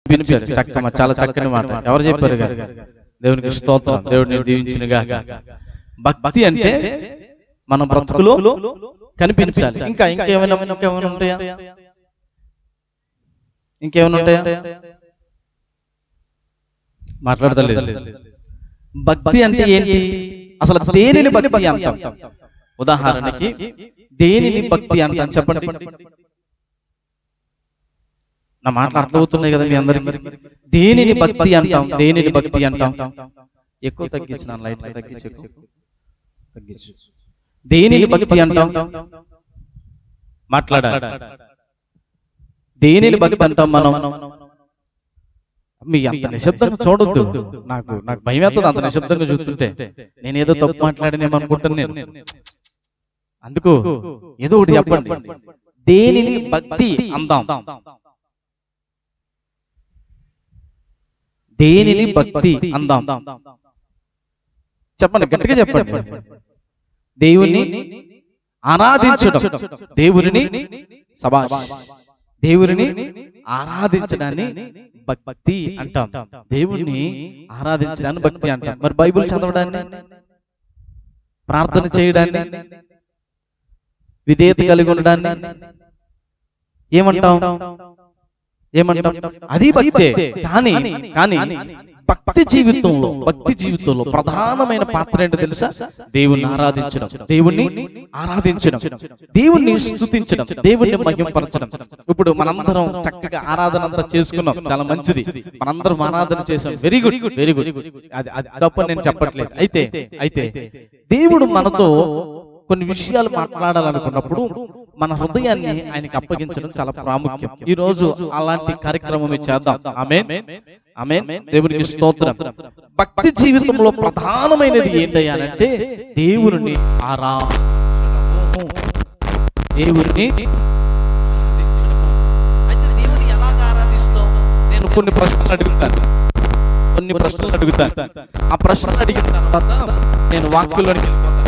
వినిపించారు చక్కగా, చాలా చక్కని మాట. ఎవరు చెప్పారు గారు? దేవునికి స్తోత్రం. దేవుడిని దీవించినగా. భక్తి అంటే మన బ్రతుకులో కనిపించాలి. ఇంకేమైనా ఉంటాయా? ఇంకేమైనా ఉంటాయా? మాట్లాడతలేదు. భక్తి అంటే ఏంటి? అసలు దేనిని భక్తి అంటాం? ఉదాహరణకి దేనిని భక్తి అంటాం చెప్పండి. నా మాటలు అర్థమవుతున్నాయి కదా మీ అందరికి? దేనిని భక్తి అంటాం? దేనిని భక్తి అంటాం? ఎక్కువ తగ్గించిన లైట్ తగ్గించు. దేనిని భక్తి అంటాం? మాట్లాడాలి. దేనిని భక్తి అంటాం మనం? మీ అంత నిశ్శబ్దంగా చూడొద్దు. నాకు భయం వేస్తుంది అంత నిశ్శబ్దంగా చూస్తుంటే. నేనేదో తప్పు మాట్లాడినేమనుకుంటాను నేను. అందుకు ఏదో ఒకటి చెప్పండి. దేనిని భక్తి అందాం? దేనిని భక్తి అందాం? చెప్పండి, గట్టిగా చెప్పండి. దేవుని ఆరాధించడం. దేవుని సభాష్. దేవుని ఆరాధించడాన్ని భక్తి అంటాం. దేవుణ్ణి ఆరాధించడాన్ని భక్తి అంటాం. మరి బైబిల్ చదవడాన్ని, ప్రార్థన చేయడాన్ని, విధేయత కలిగి ఉండడాన్ని ఏమంటాం? అది భక్తే. కానీ భక్తి జీవితంలో ప్రధానమైన పాత్ర ఏంటో తెలుసా? దేవుణ్ణి ఆరాధించడం, దేవుణ్ణి స్తుతించడం, దేవుణ్ణి మహిమపరచడం. ఇప్పుడు మనందరం చక్కగా ఆరాధన అంతా చేసుకున్నాం, చాలా మంచిది. మనందరం ఆరాధన చేసాం, వెరీ గుడ్. అది తప్పని నేను చెప్పట్లేదు. అయితే దేవుడు మనతో కొన్ని విషయాలు మాట్లాడాలనుకున్నప్పుడు మన హృదయాన్ని ఆయనకి అప్పగించడం చాలా ప్రాముఖ్యం. ఈ రోజు అలాంటి కార్యక్రమం చేద్దాం. ఆమేన్, ఆమేన్. దేవునికి స్తోత్రం. భక్తి జీవితంలో ప్రధానమైనది ఏంటంటే దేవుని ఆరాధించడము. దేవుని అయితే దేవుని ఎలాగ ఆరాధిస్తాం? నేను కొన్ని ప్రశ్నలు అడుగుతాను. ఆ ప్రశ్నలు అడిగిన తర్వాత నేను వాక్యంలోనికి వెళ్ళిపోతాను.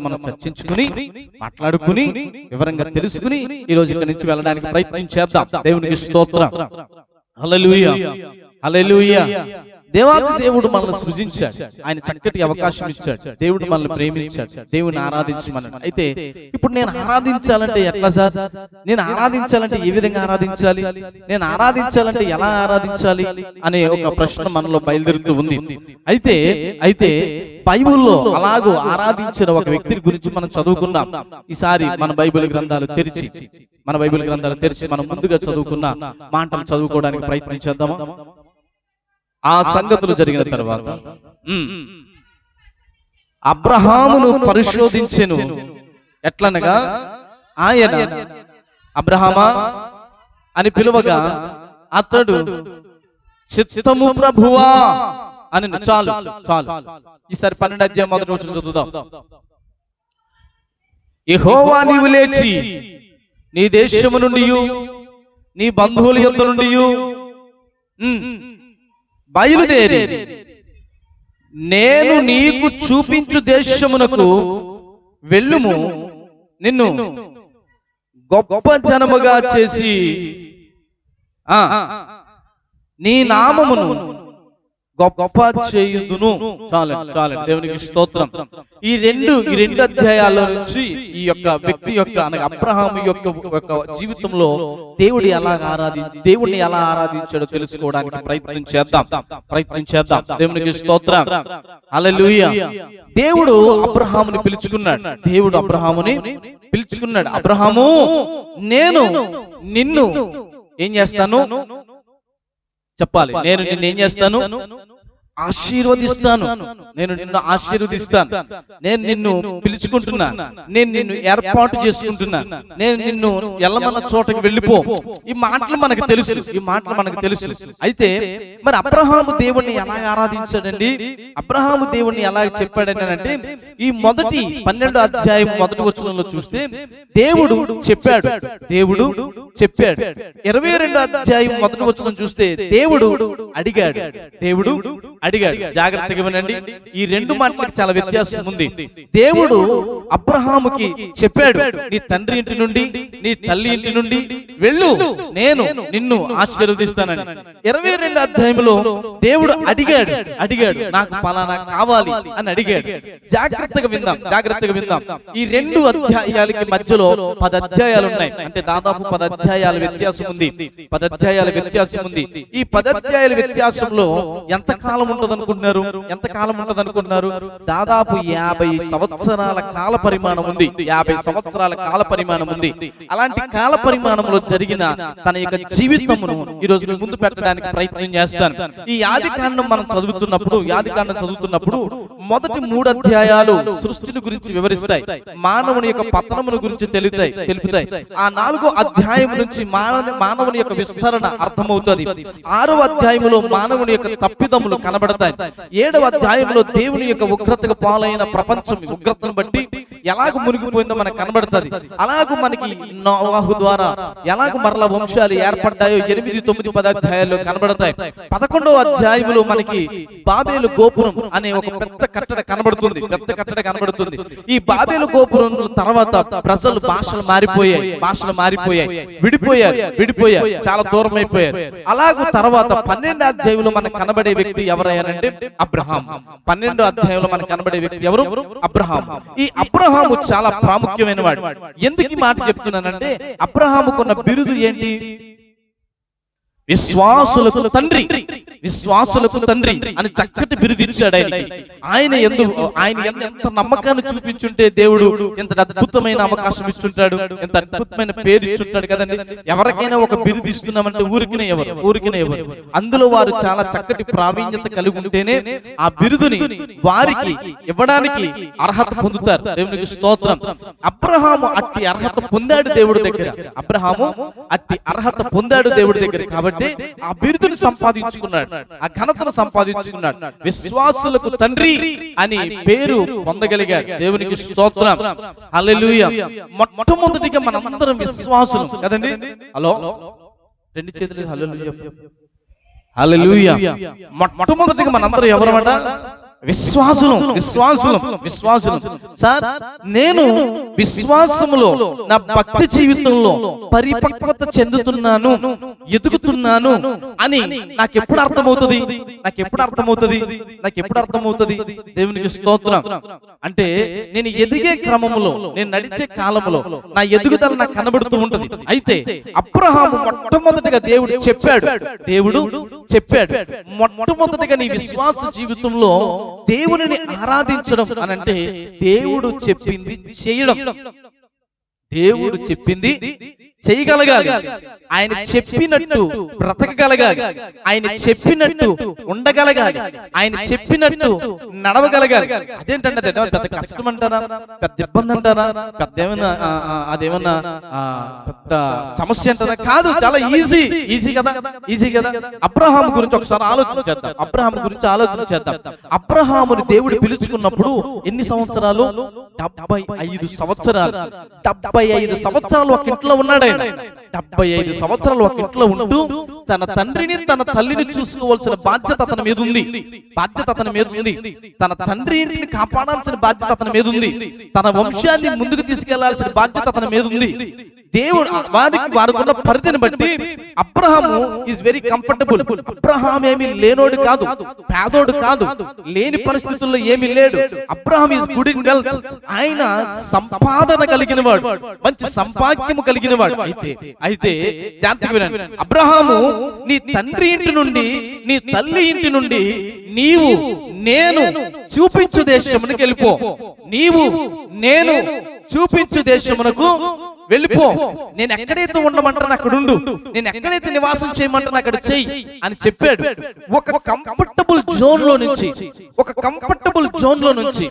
మనం చర్చించుకుని, మాట్లాడుకుని, వివరంగా తెలుసుకుని ఈ రోజు ఇక్కడి నుంచి వెళ్ళడానికి ప్రయత్నం చేద్దాం. దేవునికి స్తోత్రం. హల్లెలూయా, హల్లెలూయా. దేవాది దేవుడు మనల్ని సృజించాడు. ఆయన చక్కటి అవకాశం ఇచ్చాడు. దేవుడు మనల్ని ప్రేమించాడు. దేవుని ఆరాధించమన్నాడు. అయితే ఇప్పుడు నేను ఆరాధించాలంటే ఎట్లా సార్? నేను ఆరాధించాలంటే ఏ విధంగా ఆరాధించాలి? నేను ఆరాధించాలంటే ఎలా ఆరాధించాలి అనే ఒక ప్రశ్న మనలో బయలుదేరుతూ ఉంది. అయితే బైబిల్లో అలాగూ ఆరాధించిన ఒక వ్యక్తి గురించి మనం చదువుకున్నాం. ఈసారి మన బైబిల్ గ్రంథాలు తెరిచి మనం ముందుగా చదువుకున్న మాటలు చదువుకోవడానికి ప్రయత్నం చేద్దామా? ఆ సంగతులు జరిగిన తర్వాత అబ్రహామును పరిశోధించెను. ఎట్లనగా ఆయన అబ్రహామా అని పిలువగా అతడు చిత్తము ప్రభువా అని. చాలు. ఈసారి 12వ అధ్యాయం మొదటి వచనం చదువుదాం. యెహోవా నీవు లేచి నీ దేశము నుండి, నీ బంధువుల యొద్ద నుండి బయలుదేరి నేను నీకు చూపించు దేశమునకు వెళ్ళుము. నిన్ను గొప్ప జనముగా చేసి నీ నామమును గొప్ప చేయుదును. చాలు. దేవునికి స్తోత్రం. ఈ రెండు అధ్యాయాల నుంచి ఈ యొక్క వ్యక్తి యొక్క అనగా అబ్రహాము యొక్క జీవితంలో దేవుడిని ఎలా ఆరాధించాడో తెలుసుకోవడానికి ప్రయత్నం చేద్దాం. దేవునికి స్తోత్రం. హల్లెలూయా. దేవుడు అబ్రహాముని పిలుచుకున్నాడు. అబ్రహాము, నేను నిన్ను ఏం చేస్తాను చెప్పాలి. నేను నిన్ను ఏం చేస్తాను? ఆశీర్వదిస్తాను. నేను నిన్ను ఆశీర్వదిస్తాను. నేను నిన్ను పిలుచుకుంటున్నా, నేను నిన్ను ఏర్పాటు చేసుకుంటున్నా, నేను నిన్ను ఎల్లమన్న చోటకి వెళ్ళిపో. ఈ మాటలు మనకు తెలుసు, ఈ మాటలు మనకు తెలుసు. అయితే మరి అబ్రహాము దేవుణ్ణి ఎలా ఆరాధించాడండి? అబ్రహాము దేవుణ్ణి ఎలా చెప్పాడని అంటే ఈ మొదటి 12వ అధ్యాయం మొదటి వచనంలో చూస్తే దేవుడు చెప్పాడు, దేవుడు చెప్పాడు. 22వ అధ్యాయం మొదటి వచనం చూస్తే దేవుడు అడిగాడు, దేవుడు అడిగాడు. జాగ్రత్తగా వినండి, ఈ రెండు మాటలకు చాలా వ్యత్యాసం ఉంది. దేవుడు అబ్రహాముకి చెప్పాడు, నీ తండ్రి ఇంటి నుండి నీ తల్లి ఇంటి నుండి వెళ్ళు, నేను నిన్ను ఆశీర్వదిస్తానని. 22వ అధ్యాయంలో దేవుడు అడిగాడు నాకు ఫలానా కావాలి అని అడిగాడు. జాగ్రత్తగా విందాం, జాగ్రత్తగా విందాం. ఈ రెండు అధ్యాయాలకి మధ్యలో 10 అధ్యాయాలు ఉన్నాయి. అంటే దాదాపు 10 అధ్యాయాల వ్యత్యాసం ఉంది. 10 అధ్యాయాల వ్యత్యాసం ఉంది. ఈ 10 అధ్యాయాల వ్యత్యాసంలో ఎంత కాలం ఉంటది అనుకుంటున్నారు? ఎంత కాలం ఉంటది అనుకుంటున్నారు? దాదాపు 50 సంవత్సరాల కాల పరిమాణం ఉంది. 50 సంవత్సరాల కాల పరిమాణం ఉంది. అలాంటి కాల పరిమాణంలో జరిగిన తన యొక్క జీవితమును ఈ రోజు ముందు పెట్టడానికి ప్రయత్నం చేస్తాను. ఈ ఆదికాండం మనం చదువుతున్నప్పుడు మొదటి 3 అధ్యాయాలు సృష్టిని గురించి వివరిస్తాయి, మానవుని యొక్క పతనమును గురించి తెలుపుతాయి. ఆ 4వ అధ్యాయం నుంచి మానవుని యొక్క విస్తరణ అర్థమవుతుంది. 6వ అధ్యాయంలో మానవుని యొక్క తప్పిదములు కనబడతాయి. 7వ అధ్యాయంలో దేవుని యొక్క ఉగ్రతకు పాలైన ప్రపంచం ఉగ్రతను బట్టి ఎలాగ మునిగిపోయిందో మనకు కనబడుతుంది. అలాగూ మనకి నోవాహు ద్వారా ఎలాగ మరల వంశాలు ఏర్పడ్డాయో 8, 9, 10 అధ్యాయాల్లో కనబడతాయి. 11వ అధ్యాయంలో మనకి బాబేలు గోపురం అనే ఒక పెద్ద కట్టడ కనబడుతుంది. ఈ బాబేలు గోపురం తర్వాత ప్రజలు భాషలు మారిపోయాయి, విడిపోయారు, చాలా దూరం అయిపోయారు. అలాగూ తర్వాత 12వ అధ్యాయంలో మనకు కనబడే వ్యక్తి ఎవరయ్యారంటే అబ్రహాం. 12వ అధ్యాయంలో మనకు కనబడే వ్యక్తి ఎవరు? అబ్రహాం. ఈ అబ్రహాము చాలా ప్రాముఖ్యమైన వాడు. ఎందుకు ఈ మాట చెప్తున్నానంటే అబ్రహాముకున్న బిరుదు ఏంటి? విశ్వాసులకు తండ్రి అని చక్కటి బిరుదు ఇచ్చాడు ఆయన. ఎంత నమ్మకాన్ని చూపించుంటే దేవుడు ఎంత అద్భుతమైన అవకాశం ఇచ్చుంటాడు, ఎంత అద్భుతమైన పేరు ఇచ్చుంటాడు కదండి. ఎవరికైనా ఒక బిరుదు ఇస్తున్నామంటే ఊరికినే ఎవరు అందులో వారు చాలా చక్కటి ప్రావీణ్యత కలిగి ఉంటేనే ఆ బిరుదుని వారికి ఇవ్వడానికి అర్హత పొందుతారు. దేవునికి స్తోత్రం. అబ్రహాము అట్టి అర్హత పొందాడు దేవుడి దగ్గర. కాబట్టి ఆ బిరుదుని సంపాదించుకున్నాడు, ఆ ఘనతను సంపాదించుకున్నాడు. విశ్వాసులకు తండ్రి అని పేరు పొందగలిగాడు. దేవునికి స్తోత్రం. హల్లెలూయా. మొట్టమొదటిగా మనందరం విశ్వాసులు కదండి. హలో, 2 చేతులు హల్లెలూయా. హల్లెలూయా. మొట్టమొదటిగా మనందరం ఎవరమాట? విశ్వాసులు. సార్, నేను విశ్వాసములో నా భక్తి జీవితంలో పరిపక్వత చెందుతున్నాను, ఎదుగుతున్నాను అని నాకెప్పుడు అర్థమవుతుంది? దేవునికి స్తోత్రం. అంటే నేను ఎదిగే క్రమంలో, నేను నడిచే కాలంలో నా ఎదుగుదల నాకు కనబడుతూ ఉంటుంది. అయితే అబ్రహాము మొట్టమొదటిగా దేవుడు చెప్పాడు మొట్టమొదటిగా నీ విశ్వాస జీవితంలో దేవునిని ఆరాధించడం అనంటే దేవుడు చెప్పింది చేయగలగాలి, ఆయన చెప్పినట్టు బ్రతకగలగాలి, ఆయన చెప్పినట్టు ఉండగలగాలి, ఆయన చెప్పినట్టు నడవగలగాలి. అదేంటంటే పెద్ద కష్టం అంటారా, పెద్ద ఇబ్బంది అంటారా, అదేమన్నా పెద్ద సమస్య అంటారా? కాదు, చాలా ఈజీ కదా. అబ్రహాము గురించి ఒకసారి ఆలోచన చేద్దాం. అబ్రహాముని దేవుడు పిలుచుకున్నప్పుడు ఎన్ని సంవత్సరాలు? 75 సంవత్సరాలు. 75 సంవత్సరాలు ఒక ఇంట్లో ఉన్నాడు. 75 సంవత్సరాలు ఒక ఇంట్లో ఉంటూ తన తండ్రిని తన తల్లిని చూసుకోవాల్సిన బాధ్యత అతని మీద ఉంది. తన తండ్రి ఇంటిని కాపాడాల్సిన బాధ్యత అతని మీద ఉంది. తన వంశాన్ని ముందుకు తీసుకెళ్లాల్సిన బాధ్యత అతని మీద ఉంది. దేవుడు వారికున్న పరిధిని బట్టి Abraham is very comfortable. Abraham ఏమి లేనోడు కాదు, పేదోడు కాదు, లేని పరిస్థితుల్లో ఏమి లేడు. Abraham is good in wealth. ఆయన సంపాదన కలిగిన వాడు, మంచి సంపాద్యము కలిగిన వాడు. అయితే జాగ్రత్తగా వినండి. అబ్రహాము నీ తండ్రి ఇంటి నుండి నీ తల్లి ఇంటి నుండి నేను చూపించు దేశమునకు వెళ్ళిపో. నేను చూపించు దేశమునకు వెళ్ళిపో, నేను ఎక్కడైతే ఉండమంటాను అక్కడ ఉండు, నేను ఎక్కడైతే నివాసం చేయమంటాను అక్కడ చెయ్యి అని చెప్పాడు. ఒక కంఫర్టబుల్ జోన్ లో నుంచి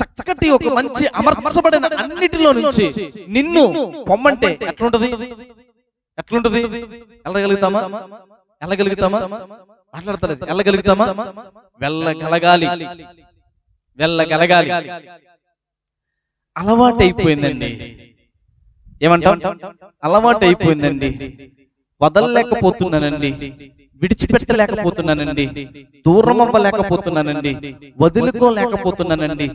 చక్కటి ఒక మంచి అమర్చబడిన అన్నిటిలో నుంచి నిన్ను పొమ్మంటే ఎట్లుంటది? వెళ్ళగలుగుతామా? మాట్లాడతలేదు. వెళ్ళగలగాలి. అలవాటైపోయిందండి. ఏమంటాం? అలవాటైపోయిందండి. వదలలేకపోతున్నానండి, విడిచిపెట్టలేకపోతున్నానండి, దూరం అవ్వలేకపోతున్నానండి, వదులుకోలేకపోతున్నానండి,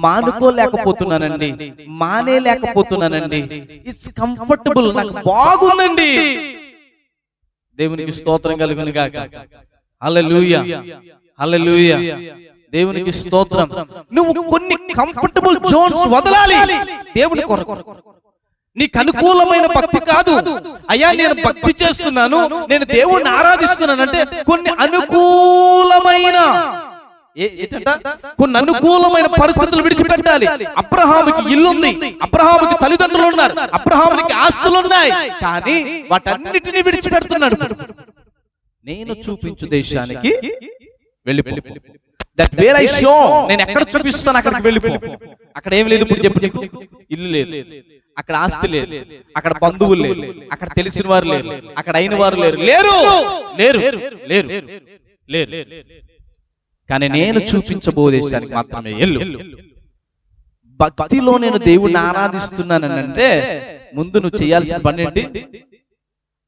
మానుకోలేకపోతున్నానండి, మానేలేకపోతున్నానండి. ఇట్స్ కంఫర్టబుల్, నాకు బాగుందండి. దేవునికి స్తోత్రం కలుగును గాక. హల్లెలూయా, హల్లెలూయా. దేవునికి స్తోత్రం. నువ్వు కొన్ని కంఫర్టబుల్ జోన్స్ వదలాలి దేవుని కొరకు. నీకు అనుకూలమైన భక్తి కాదు. అయ్యా నేను భక్తి చేస్తున్నాను, నేను దేవుణ్ణి ఆరాధిస్తున్నానంటే కొన్ని అనుకూలమైన కొన్ని అనుకూలమైన పరిస్థితులు విడిచిపెట్టాలి. అబ్రహాముకి ఇల్లుంది, అబ్రహాముకి తల్లిదండ్రులు ఉన్నారు, అబ్రహాముకి ఆస్తులు ఉన్నాయి, కానీ వాటన్నిటిని విడిచిపెడుతున్నాడు. నేను చూపించు దేశానికి వెళ్ళిపో. దట్ వేర్ ఐ షో, నేను ఎక్కడ చూపిస్తాను అక్కడికి వెళ్ళిపో. అక్కడ ఏం లేదు. ఇప్పుడు చెప్పు, నీకు ఇల్లు లేదు, అక్కడ ఆస్తి లేదు, అక్కడ బంధువులు లేరు, అక్కడ తెలిసిన వారు లేరు, అక్కడ అయిన వారు లేరు. కానీ నేను చూపించబో దేశానికి మాత్రమే వెళ్ళు. భక్తిలో నేను దేవుణ్ణి ఆరాధిస్తున్నానంటే ముందు నువ్వు చేయాల్సిన పని ఏంటి?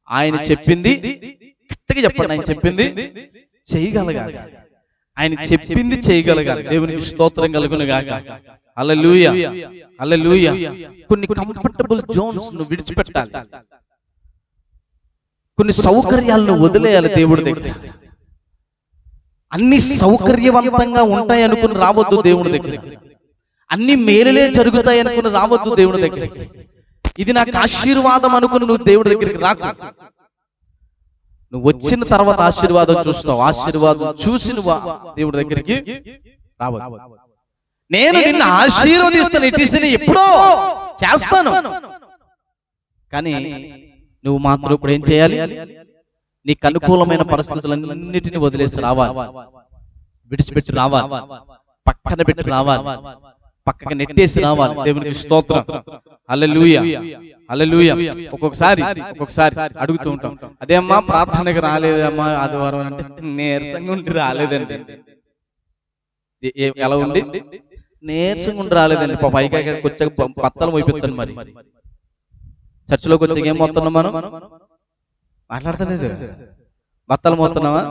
ఆయన చెప్పింది గట్టిగా చెప్పండి, ఆయన చెప్పింది చేయగలగాలి. ఆయన చెప్పింది చేయగలగాలి. దేవునికి స్తోత్రం కలుగును గాక. హల్లెలూయా, హల్లెలూయా. కొన్ని కంఫర్టబుల్ జోన్స్ నువ్వు విడిచిపెట్టాలి. కొన్ని సౌకర్యాలను వదిలేయాలి దేవుడి దగ్గర. అన్ని సౌకర్యవంతంగా ఉంటాయి అనుకుని రావద్దు దేవుడి దగ్గర. అన్ని మేలులే జరుగుతాయి అనుకుని రావద్దు దేవుడి దగ్గర. ఇది నాకు ఆశీర్వాదం అనుకుని నువ్వు దేవుడి దగ్గరికి రాకు. నువ్వు వచ్చిన తర్వాత ఆశీర్వాదం చూస్తావు. ఆశీర్వాదం చూసి నువ్వు దేవుడి దగ్గరికి రావద్దు. నేను నిన్ను ఆశీర్వదిస్తాను, ఇటీసీని ఎప్పుడో చేస్తాను, కానీ నువ్వు మాత్రం ఇప్పుడు ఏం చేయాలి? నీకు అనుకూలమైన పరిస్థితులన్నిటిని వదిలేసి రావాలి, విడిచిపెట్టి రావాలి, పక్కన పెట్టి రావాలి, పక్కకి నెట్టేసి రావాలి. దేవునికి స్తోత్రం. హల్లెలూయా, హల్లెలూయా. ఒక్కొక్కసారి అడుగుతూ ఉంటాం, అదేమ్మా ప్రార్థనకి రాలేదమ్మా ఆదివారం అంటే, నీరసంగా ఉండి రాలేదండి. ఎలా ఉండి? నీరసంగా ఉండి రాలేదండి. పైకి వచ్చాక బత్తలు మోయిపోతాను. మరి చర్చిలోకి వచ్చాక ఏం మోస్తున్నాం మనం? మాట్లాడతలేదు. బత్తలు మోస్తున్నావా?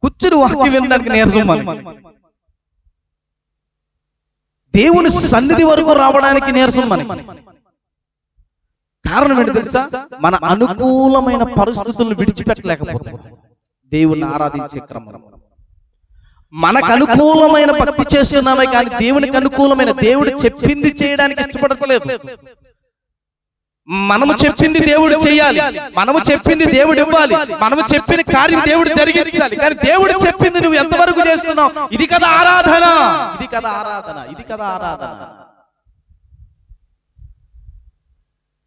కూర్చుని వాక్యం వినడానికి నీరసం. మనం దేవుని సన్నిధి వరకు రావడానికి నీరసం. మనకి కారణం ఏంటి తెలుసా? మన అనుకూలమైన పరిస్థితులను విడిచిపెట్టలేకపోతున్నాం దేవుణ్ణి ఆరాధించే క్రమం. మనకు అనుకూలమైన భక్తి చేస్తున్నామే కానీ దేవునికి అనుకూలమైన, దేవుడు చెప్పింది చేయడానికి ఇష్టపడట్లేదు. మనము చెప్పింది దేవుడు చేయాలి, మనము చెప్పింది దేవుడు ఇవ్వాలి, మనము చెప్పిన కార్యం దేవుడు జరిగించాలి, కానీ దేవుడు చెప్పింది నువ్వు ఎంతవరకు చేస్తున్నావు? ఇది కదా ఆరాధన, ఇది కదా ఆరాధన, ఇది కదా ఆరాధన.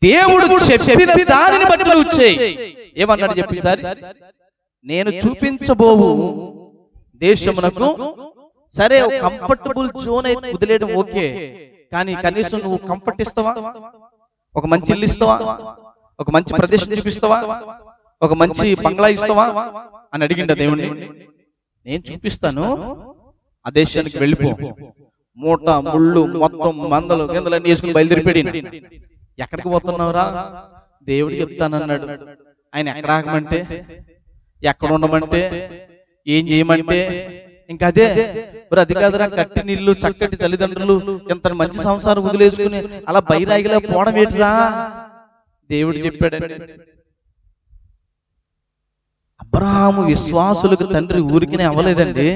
దేవుడు చెప్పిన దానిని బట్టి నువ్వు చేయి. ఏమన్నాడు చెప్పి సార్? నేను చూపించబోవు దేశమునకు. సరే, కంఫర్టబుల్ జోన్ అయితే వదిలేయడం ఓకే, కానీ కనీసం నువ్వు కంఫర్ట్ ఇస్తావా? ఒక మంచి ఇల్లు ఇస్తావా? ఒక మంచి ప్రదేశం చూపిస్తావా? ఒక మంచి బంగ్లా ఇస్తావా అని అడిగిండ దేవుణ్ణి. నేను చూపిస్తాను, ఆ దేశానికి వెళ్ళిపో. మూట ముళ్ళు మొత్తం మందలు గిందలన్నీ వేసుకుని బయలుదేరిపోయాడు. ఎక్కడికి పోతున్నావురా? దేవుడు చెప్తానన్నాడు. ఆయన ఎక్కడ ఆగమంటే, ఎక్కడ ఉండమంటే, ఏం చేయమంటే ఇంకా అదే. మరి అది కాదురా, కట్టి నీళ్లు, చక్కటి తల్లిదండ్రులు, ఎంత మంచి సంసారం వదిలేసుకుని అలా బైరాగిలా పోవడం ఏంటిరా? దేవుడు చెప్పాడండి. అబ్రహాము విశ్వాసులకు తండ్రి ఊరికినే అవ్వలేదండి,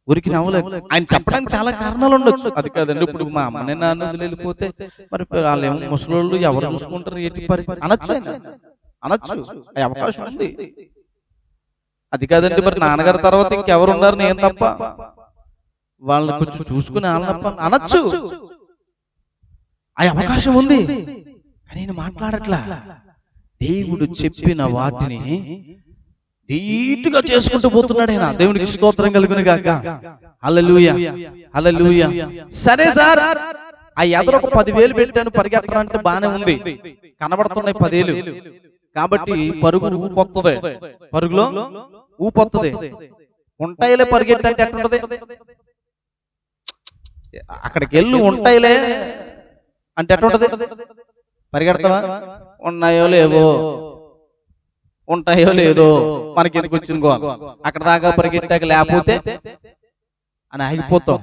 ఊరికి అవ్వలేదు. ఆయన చెప్పడానికి చాలా కారణాలు ఉండొచ్చు. అది కాదండి, ఇప్పుడు మా అమ్మని నాన్న వెళ్ళిపోతే మరి వాళ్ళేమో ముసలోళ్ళు ఎవరు చూసుకుంటారు ఏంటి పరిస్థితి అనొచ్చు, అనొచ్చు, అవకాశం ఉంది. అది కాదండి, మరి నాన్నగారి తర్వాత ఇంకెవరు ఉన్నారు నేను తప్ప, వాళ్ళని కొంచెం చూసుకుని అనొచ్చు. ఆ అవకాశం ఉంది, కానీ నేను మాట్లాడట్లా. దేవుడు చెప్పిన వాటిని ధీటుగా చేసుకుంటూ పోతున్నాడు ఆయన. దేవునికి స్తోత్రం కలుగును గాక. హల్లెలూయా, హల్లెలూయా. సరే సార్, ఆ ఎదరు ఒక 10,000 పెట్టాను పరిగెట్టడానికి బానే ఉంది, కనబడుతున్నాయి 10,000, కాబట్టి పరుగు ఊపొత్తది, పరుగులో ఊపొత్తది. ఉంటాయిలే పరిగెట్టంటే ఎట్టుంటది? అక్కడికి వెళ్ళి ఉంటాయిలే అంటే ఎట్టుంటది? పరిగెడతావా? ఉన్నాయో లేవో, ఉంటాయో లేదో మనకి ఎందుకు వచ్చింది, అక్కడ దాకా పరిగెట్టాక లేకపోతే అని ఆగిపోతాం.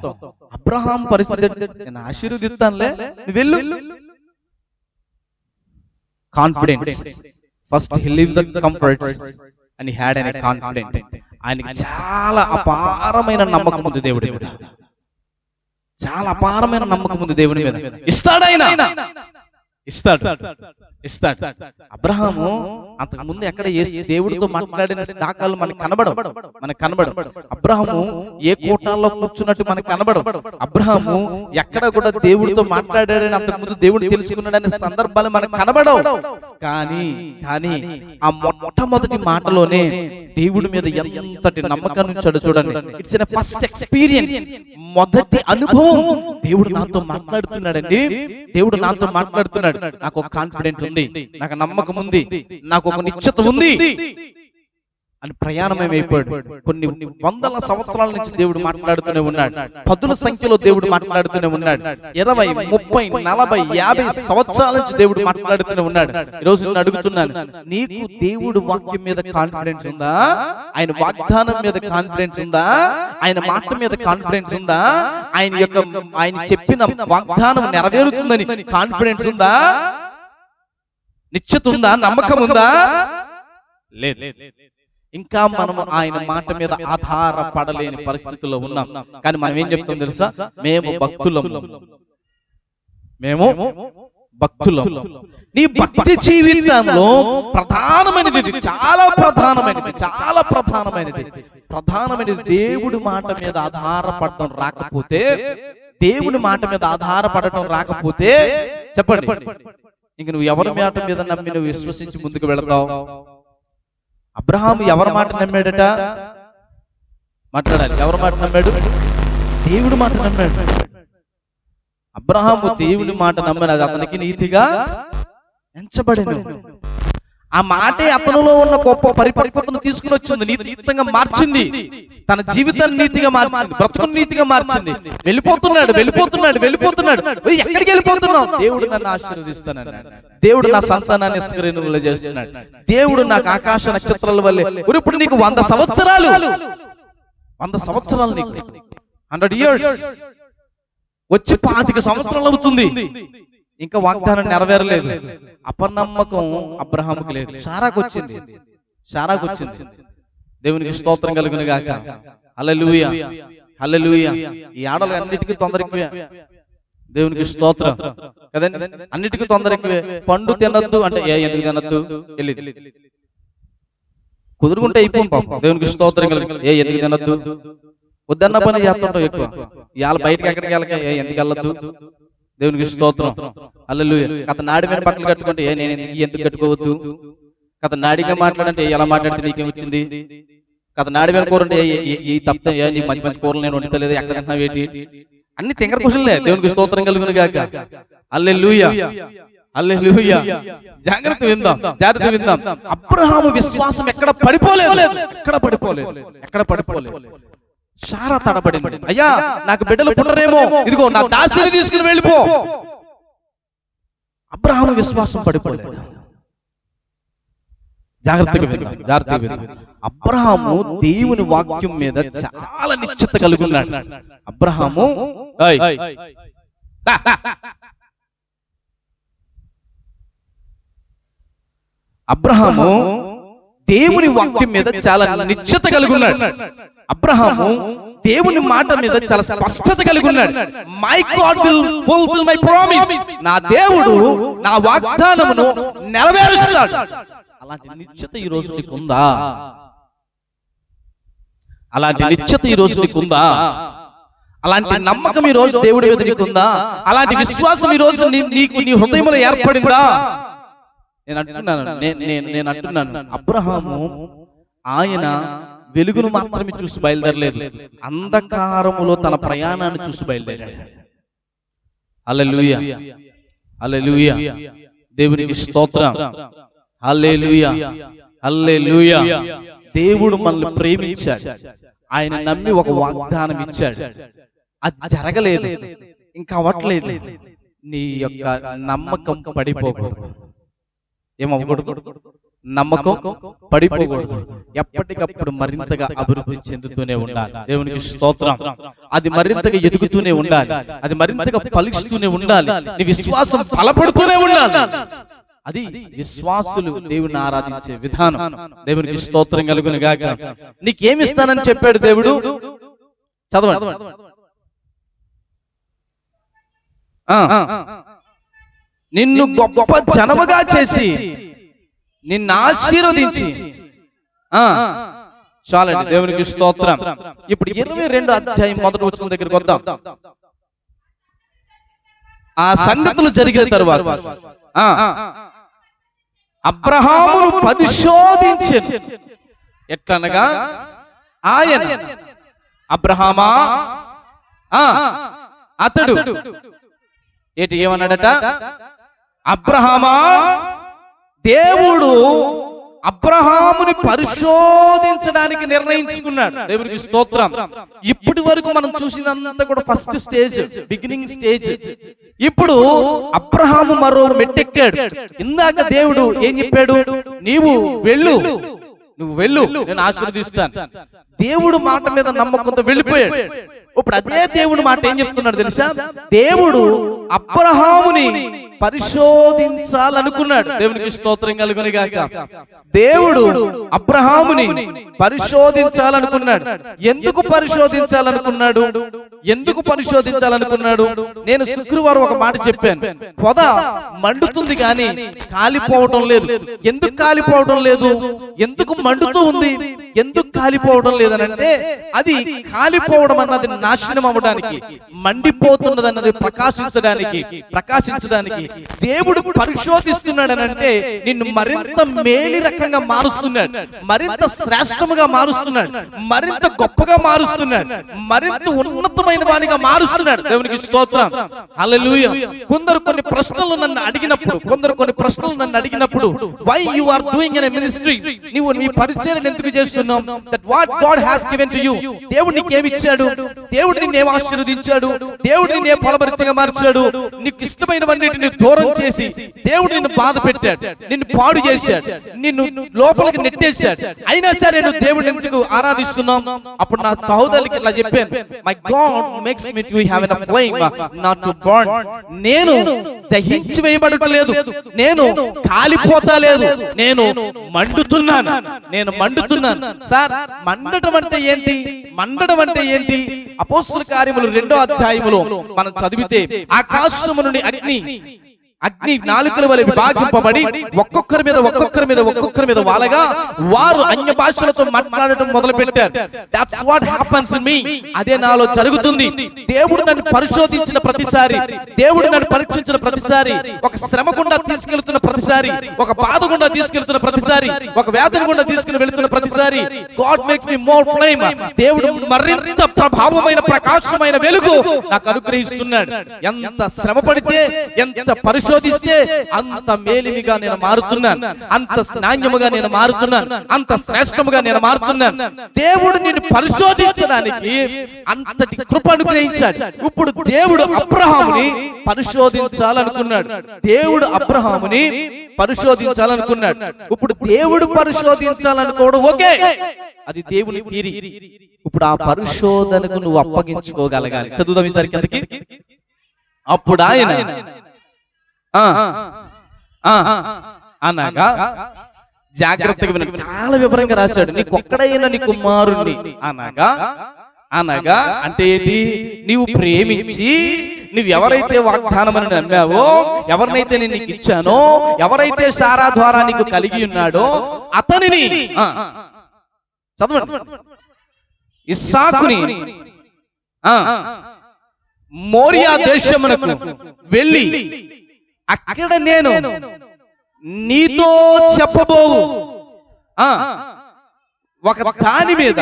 అబ్రహాం పరిస్థితి, నేను ఆశీర్వదిస్తానులే, నువ్వు వెళ్ళు. Confidence. First he live the comforts and he had a confident. ఆయనకి చాలా అపారమైన నమ్మకం ఉంది దేవుడి మీద, చాలా అపారమైన నమ్మకం ఉంది దేవుడి మీద. ఇస్తాడు ఆయన, ఇస్తాడు, ఇస్తాడు. అబ్రహాము అంతకు ముందు ఎక్కడ దేవుడితో మాట్లాడిన దాఖలు మనకు కనబడవు. అబ్రహాము ఏ కోటాల్లో కూర్చున్నట్టు మనకు కనబడవు. అబ్రహాము ఎక్కడ కూడా దేవుడితో మాట్లాడాడని, అంతకు ముందు దేవుడు తెలుసుకున్నాడనే సందర్భాలు మనకు కనబడవు. కానీ ఆ మొట్టమొదటి మాటలోనే దేవుడి మీద ఎంతటి నమ్మకం ఉంచాడు చూడండి. ఇట్స్ ఎ ఫస్ట్ ఎక్స్పీరియన్స్, మొదటి అనుభవం. దేవుడు నాతో మాట్లాడుతున్నాడండి, దేవుడు నాతో మాట్లాడుతున్నాడు. నాకు ఒక కాన్ఫిడెంట్ ఉంది, నాకు నమ్మకం ఉంది, నాకు ఒక నిశ్చత ఉంది అని ప్రయాణమైపోయాడు. కొన్ని వందల సంవత్సరాల నుంచి దేవుడు మాట్లాడుతూనే ఉన్నాడు, పదుల సంఖ్యలో దేవుడు మాట్లాడుతూనే ఉన్నాడు. 20, 30, 40, 50 సంవత్సరాల నుంచి దేవుడు మాట్లాడుతూనే ఉన్నాడు. ఈరోజు నేను అడుగుతున్నాను, నీకు దేవుడు వాక్యం మీద కాన్ఫిడెన్స్ ఉందా? ఆయన వాగ్దానం మీద కాన్ఫిడెన్స్ ఉందా? ఆయన మాట మీద కాన్ఫిడెన్స్ ఉందా? ఆయన చెప్పిన వాగ్దానం నెరవేరుతుందని కాన్ఫిడెన్స్ ఉందా? నిశ్చిత ఉందా? నమ్మకం ఉందా? లేదు. ఇంకా మనము ఆయన మాట మీద ఆధారపడలేని పరిస్థితుల్లో ఉన్నాం. కానీ మనం ఏం చెప్తాం తెలుసా? మేము భక్తులం. నీ భక్తి జీవితంలో ప్రధానమైనది, చాలా ప్రధానమైనది దేవుడి మాట మీద ఆధారపడటం రాకపోతే, దేవుడి మాట మీద ఆధారపడటం రాకపోతే చెప్పండి, ఇంక నువ్వు ఎవరి మాట మీద నమ్మి నువ్వు విశ్వసించి ముందుకు వెళతావు? అబ్రహాము ఎవరి మాట నమ్మాడట? మాట్లాడాలి. ఎవరి మాట నమ్మాడు? దేవుడి మాట నమ్మాడు. అబ్రహాము దేవుడి మాట నమ్మాడు, అది అతనికి నీతిగా ఎంచబడింది. ఆ మాటే అతనిలో ఉన్న గొప్ప పరిపక్వతను తీసుకుని వచ్చింది, నీతిగా మార్చింది, తన జీవితాన్ని నీతిగా మార్చింది, బ్రతుకుని నీతిగా మార్చింది. వెళ్ళిపోతున్నాడు. ఎక్కడికి వెళ్ళిపోతున్నావు? దేవుడు నన్ను ఆశీర్వదిస్తానన్నాడు, దేవుడు నా సంతానాన్ని ఇస్కరేణువులు చేస్తున్నాడు, దేవుడు నాకు ఆకాశ నక్షత్రాల వల్లే. ఇప్పుడు నీకు 100 సంవత్సరాలు నీకు 100 years వచ్చి 25 సంవత్సరాలు అవుతుంది, ఇంకా వాగ్దానం నెరవేరలేదు. అపనమ్మకం అబ్రహాముకి లేదు. శారాకు వచ్చింది. దేవునికి స్తోత్రం కలుగును గాక. హల్లెలూయా, హల్లెలూయా. ఈ ఆడలు అన్నిటికీ తొందర ఎక్కువే. దేవునికి స్తోత్రం కదండి, అన్నిటికీ తొందర ఎక్కువే. పండు తినద్దు అంటే ఎందుకు తినద్దు? వెళ్ళి కుదురుకుంటే అయిపోయి పాపం. దేవునికి స్తోత్రం కలుగు. ఎందుకు తినద్దు? వద్దన్న పని చేస్తుంటాం ఎక్కువ. ఇవాళ బయటకి ఎక్కడికి వెళ్ళక ఎందుకు వెళ్ళద్దు? దేవునికి స్తోత్రం, హల్లెలూయా. అతను నాడి మీద బట్టలు కట్టుకుంటే నేను ఎందుకు కట్టుకోవద్దు? కథ నాడిగా మాట్లాడంటే ఎలా మాట్లాడితే నీకేం వచ్చింది? కథ నాడి మీద కూర అంటే ఈ తప్ప నీ మంచి కూరలు నేను వండుతలేదు, ఎక్కడ తింటున్నా వేటి? అన్ని తింగర కుశలే. దేవునికి స్తోత్రం కలుగును గాక. హల్లెలూయా, హల్లెలూయా. జాగ్రత్త విందాం. అబ్రహాము విశ్వాసం ఎక్కడ పడిపోలేదు. శారా తడబడింది. అయ్యా నాకు బిడ్డలు పుట్టరేమో, ఇదిగో నా దాసిని తీసుకుని వెళ్ళిపో. అబ్రహాము విశ్వాసం పడిపోలేదు. జాగ్రత్తగా విందాం. అబ్రహాము దేవుని వాక్యం మీద చాలా నిశ్చత కలిగి ఉన్నాడు. అబ్రహాము దేవుని వాక్యం మీద చాలా నిశ్చత కలిగి ఉన్నాడు. అబ్రహాము దేవుని మాట మీద చాలా స్పష్టత కలిగి ఉన్నాడు. My God will fulfil my promise. నా దేవుడు నా వాగ్దానమును నెరవేరుస్తాడు. అలాంటి నిశ్చత ఈ రోజు నీకుందా? అలాంటి నమ్మకం ఈ రోజు దేవుడి మీద నీకుందా? అలాంటి విశ్వాసం ఈ రోజు నీకు నీ హృదయంలో ఏర్పడిందా? నేను అంటున్నాను అబ్రహాము ఆయన వెలుగును మాత్రమే చూసి బయలుదేరలేదు, అంధకారములో తన ప్రయాణాన్ని చూసి బయలుదేరాడు. హల్లెలూయా, హల్లెలూయా, దేవునికి స్తోత్రం. హల్లెలూయా, హల్లెలూయా. దేవుడు మనల్ని ప్రేమించాడు, ఆయన నమ్మి ఒక వాగ్దానం ఇచ్చాడు, అది జరగలేదు, ఇంకా అవ్వట్లేదు. నీ యొక్క నమ్మకం పడిపోకూడదు. ఏమవ్వకూడదు? నమ్మకం పడిపోకూడదు. ఎప్పటికప్పుడు మరింతగా అభివృద్ధి చెందుతూనే ఉండాలి. దేవునికి స్తోత్రం. అది మరింతగా ఎదుగుతూనే ఉండాలి, అది మరింతగా ఫలిస్తూనే ఉండాలి, నీ విశ్వాసం బలపడుతూనే ఉండాలి. అది విశ్వాసులు దేవుని ఆరాధించే విధానం. దేవునికి స్తోత్రం కలుగును గాక. నీకేమిస్తానని చెప్పాడు దేవుడు? చదవండి. నిన్ను గొప్ప జనముగా చేసి నిన్ను ఆశీర్వదించి. చాలండి, దేవునికి స్తోత్రం. ఇప్పుడు 22 అధ్యాయం మొదటి వచనం దగ్గరికి వద్దాం. ఆ సంగతులు జరిగిన తరువాత అబ్రహామును పరిశోధించెను. ఎట్లనగా ఆయన అబ్రహామా అతడు ఏమన్నాడట? అబ్రహామా, దేవుడు అబ్రహాముని పరిశోధించడానికి నిర్ణయించుకున్నాడు. దేవునికి స్తోత్రం. ఇప్పటి వరకు మనం చూసినంతా కూడా ఫస్ట్ స్టేజ్, బిగినింగ్ స్టేజ్. ఇప్పుడు అబ్రహాము మరో మెట్టెక్కాడు. ఇందాక దేవుడు ఏం చెప్పాడు? నువ్వు వెళ్ళు, నేను ఆశీర్వదిస్తాను. దేవుడు మాట మీద నమ్మకంతో వెళ్ళిపోయాడు. ఇప్పుడు అదే దేవుడు మాట ఏం చెప్తున్నాడు తెలుసా? దేవుడు అబ్రహాముని పరిశోధించాలనుకున్నాడు. దేవునికి స్తోత్రం కలుగును గాక. దేవుడు అబ్రహాముని పరిశోధించాలనుకున్నాడు. ఎందుకు పరిశోధించాలనుకున్నాడు? నేను శుక్రవారం ఒక మాట చెప్పాను. పొద మండుతుంది కానీ కాలిపోవటం లేదు. ఎందుకు కాలిపోవటం లేదు? ఎందుకు మండుతూ ఉంది? ఎందుకు కాలిపోవడం లేదనంటే, అది కాలిపోవడం అన్నది నాశనం అవ్వడానికి, మండిపోతున్నది అన్నది ప్రకాశించడానికి దేవుడు పరిశోధిస్తున్నాడనంటే నిన్ను మరింత మేలి రకంగా మారుస్తున్నాడు, మరింత శ్రేష్టముగా మారుస్తున్నాడు, మరింత గొప్పగా మారుస్తున్నాడు, మరింత ఉన్నతమైన వానిగా మారుస్తున్నాడు. దేవునికి స్తోత్రం. హల్లెలూయా. కొందరు కొన్ని ప్రశ్నలు నన్ను అడిగినప్పుడు why you are doing in a ministry, నీవు నీ పరిచర్యను ఎందుకు చేస్తున్నావు? That what God has given to you. దేవుడు నీకేమి ఇచ్చాడు? దేవుడు నిన్ను ఏం ఆశీర్వదించాడు? దేవుడు నిన్ను ఏ ఫలభరితంగా మార్చాడు? నీకు ఇష్టమైనవన్నిటిని దూరం చేసి దేవుడు నిన్ను బాధ పెట్టాడు, నిన్ను పాడు చేశాడు, నిన్ను లోపలికి నెట్టేశాడు. అయినా సరే నువ్వు దేవుడిని ఎందుకు ఆరాధిస్తున్నావు? అప్పుడు నా సహోదరులకి ఇలా చెప్పాను, my God makes me to have a flame not to burn. నేను దహించి వేయబడట్లేదు, నేను కాలిపోతలేదు, నేను మండుతున్నాను. సార్, మండటం అంటే ఏంటి? అపోస్తలుల కార్యములు 2వ అధ్యాయములో మనం చదివితే ఆకాశము నుండి అగ్ని నాలుకల వలె విభాగింపబడి ఒక్కొక్కరి మీద వాలగా వారు అన్య భాషలతో మాట్లాడటం మొదలు పెట్టారు. That's what happens in me. అదే నాలో జరుగుతుంది. దేవుడు నన్ను పరిశోధించిన ప్రతిసారి, దేవుడు నన్ను పరీక్షించిన ప్రతిసారి, ఒక శ్రమ గుండా తీసుకెళ్తున్న ప్రతిసారి, ఒక బాధ గుండా తీసుకెళ్తున్న ప్రతిసారి, ఒక వేదన గుండా తీసుకుని వెళ్తున్న ప్రతిసారి, God makes me more flame. దేవుడు మరింత ప్రభావమైన ప్రకాశమైన వెలుగు నాకు అనుగ్రహిస్తున్నాడు. ఎంత శ్రమ పడితే, ఎంత పరిశోధిస్తే అంత మేలిమిగా నేను మారుతున్నాను, అంత నాణ్యముగా నేను మారుతున్నాను, అంత శ్రేష్టముగా నేను మారుతున్నాను. దేవుడు నిన్ను పరిశోధించడానికి అంతటి కృప అనుగ్రహించాడు. ఇప్పుడు దేవుడు అబ్రహాముని పరిశోధించాలనుకున్నాడు. ఇప్పుడు దేవుడు పరిశోధించాలనుకోవడం ఓకే, అది దేవుని తీరి. ఇప్పుడు ఆ పరిశోధనకు నువ్వు అప్పగించుకోగలగాలి. చదువుదాం ఈసారి కిందకి. అప్పుడు ఆయన అనగా, జాగ్రత్తగా వినండి, చాలా వివరంగా రాశాడు. నీకొక్కడైనా నీ కుమారుణ్ణి అనగా అంటే ఏంటి? నీవు ప్రేమించి, నువ్వు ఎవరైతే వాగ్దానమని నమ్మావో, ఎవరినైతే నేను నీకు ఇచ్చానో, ఎవరైతే సారా ద్వారా నీకు కలిగి ఉన్నాడో అతనిని, చదవండి, ఇస్సాకుని మోరియా దేశమునకు వెళ్ళి అక్కడ నేను నీతో చెప్పబోవు ఒక దాని మీద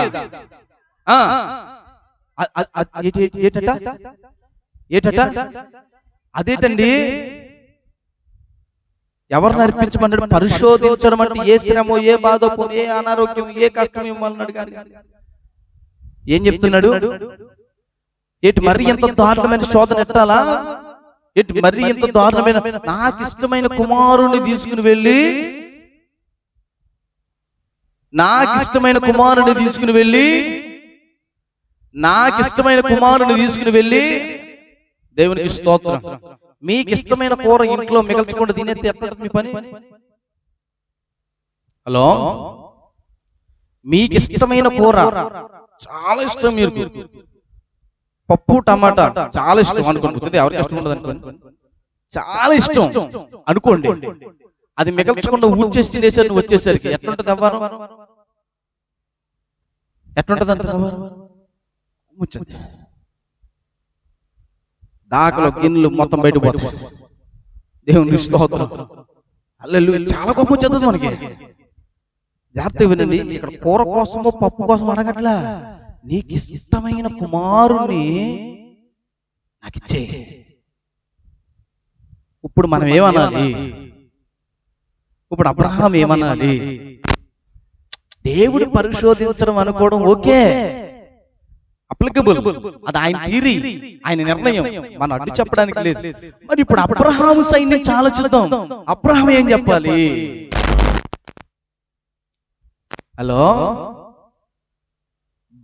ఏటట అదేటండి, ఎవరిని అర్పించమన్నాడు? పరిశోధించడం అంటే ఏ శ్రమో, ఏ బాధో, ఏ అనారోగ్యం, ఏ కష్టం ఇవ్వాలన్నాడు. కానీ ఏం చెప్తున్నాడు? ఏటి మరి ఎంత దారుణమైన శోధన ఎట్టాలా? ఏటి మరి ఎంత దారుణమైన, నాకు ఇష్టమైన కుమారుని తీసుకుని వెళ్ళి దేవునికి స్తోత్రం. మీకు ఇష్టమైన కూర ఇంట్లో మిగల్చకుండా తినేది ఎట్లా మీ పని? హలో, మీకు ఇష్టమైన కూర చాలా ఇష్టం, మీరు పప్పు టమాటా చాలా ఇష్టం అనుకోండి, ఎవరికి ఇష్టం ఉండదు అనుకోండి, చాలా ఇష్టం అనుకోండి, అది మిగల్చకుండా ఊడ్చేసి తినేసరికి వచ్చేసరికి ఎట్లుంటది అవ్వరు? ఎట్లుంటది అంటారు? దాకలో గిన్నెలు మొత్తం బయట పోతాయి. దేవుని స్తోత్రం. హల్లెలూయా. చాలా గొప్ప వచ్చేది మనకి. జాగ్రత్త వినండి, ఇక్కడ కూర కోసమో పప్పు కోసం అడగట్లా, నీకు ఇష్టమైన కుమారుని నాకు ఇచ్చే. ఇప్పుడు మనం ఏమనాలి? ఇప్పుడు అబ్రహాం ఏమనాలి? దేవుడు పరిశోధించడం అనుకోవడం ఓకే, అప్లికబుల్, అది ఆయన థియరీ, ఆయన నిర్ణయం, మనం అడ్డు చెప్పడానికి లేదు. మరి ఇప్పుడు అబ్రహాం సైన్యం చాలా చూద్దాం. అబ్రహాం ఏం చెప్పాలి? హలో,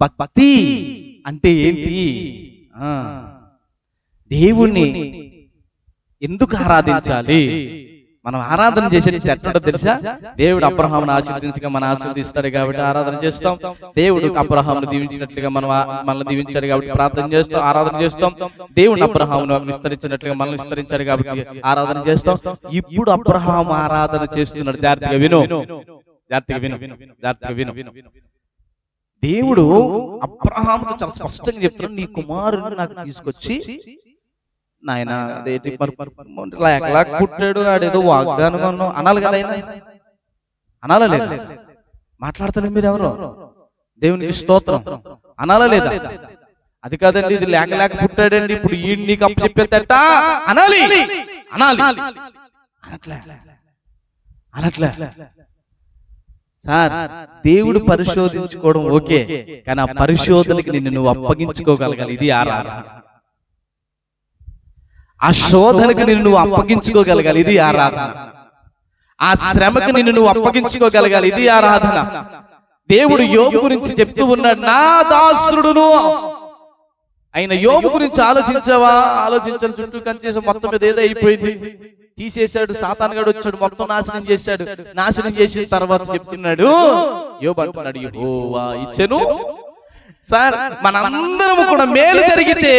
భక్తి అంటే ఏంటి? దేవుణ్ణి ఎందుకు ఆరాధించాలి? మనం ఆరాధన చేసేది ఎట్లుంటో తెలుసా? దేవుడు అబ్రహామును ఆశీర్వదించగా మనం ఆశీర్వదిస్తాడు కాబట్టి ఆరాధన చేస్తాం. దేవుడు అబ్రహామును దీవించినట్లుగా మనల్ని దీవించాడు కాబట్టి ప్రార్థన చేస్తాం, ఆరాధన చేస్తాం. దేవుడు అబ్రహామును విస్తరించినట్లుగా మనల్ని విస్తరించాడు కాబట్టి ఆరాధన చేస్తాం. ఇప్పుడు అబ్రహాము ఆరాధన చేస్తున్నాడు. జాగ్రత్తగా విను, జాగ్రత్తగా విను, జాగ్రత్తగా విను. దేవుడు అబ్రహాముతో చాలా స్పష్టంగా చెప్తున్నాడు, నీ కుమారుని నాకు తీసుకొచ్చి నాయన అదేంటి పుట్టాడు, ఆడేదో వాగ్దానం అనాలి కదా, ఆయన అనాలా లేదా? మాట్లాడతలేదు మీరు ఎవరు? దేవునికి స్తోత్రం. అనాలా లేదా? అది కాదండి, ఇది లేక పుట్టాడండి, ఇప్పుడు ఈ నీకు అప్పు చెప్పేదట అనాలి, అనాలి, అనట్లే సార్. దేవుడు పరిశోధించుకోవడం ఓకే, కానీ ఆ పరిశోధనకి నిన్ను నువ్వు అప్పగించుకోగలగాలి. ఇది ఆరాధన. ఆ శోధనకు నిన్ను నువ్వు అప్పగించుకోగలగాలి. ఇది ఆరాధన. ఆ శ్రమకు నిన్ను నువ్వు అప్పగించుకోగలగాలి. ఇది ఆరాధన. దేవుడు యోబు గురించి చెప్తూ ఉన్నాడు, నా దాసుడును ఆయన యోబు గురించి ఆలోచించావా? ఆలోచించాలి. చుట్టూ కంచేసి మొత్తం మీద ఏదో అయిపోయింది, తీసేశాడు, సాతానుగాడు వచ్చాడు, మొత్తం నాశనం చేశాడు. నాశనం చేసిన తర్వాత చెప్తున్నాడు, యోబు అంటున్నాడు, యెహోవా ఇచ్చెను. సార్, మనందరం కూడా మేలు జరిగితే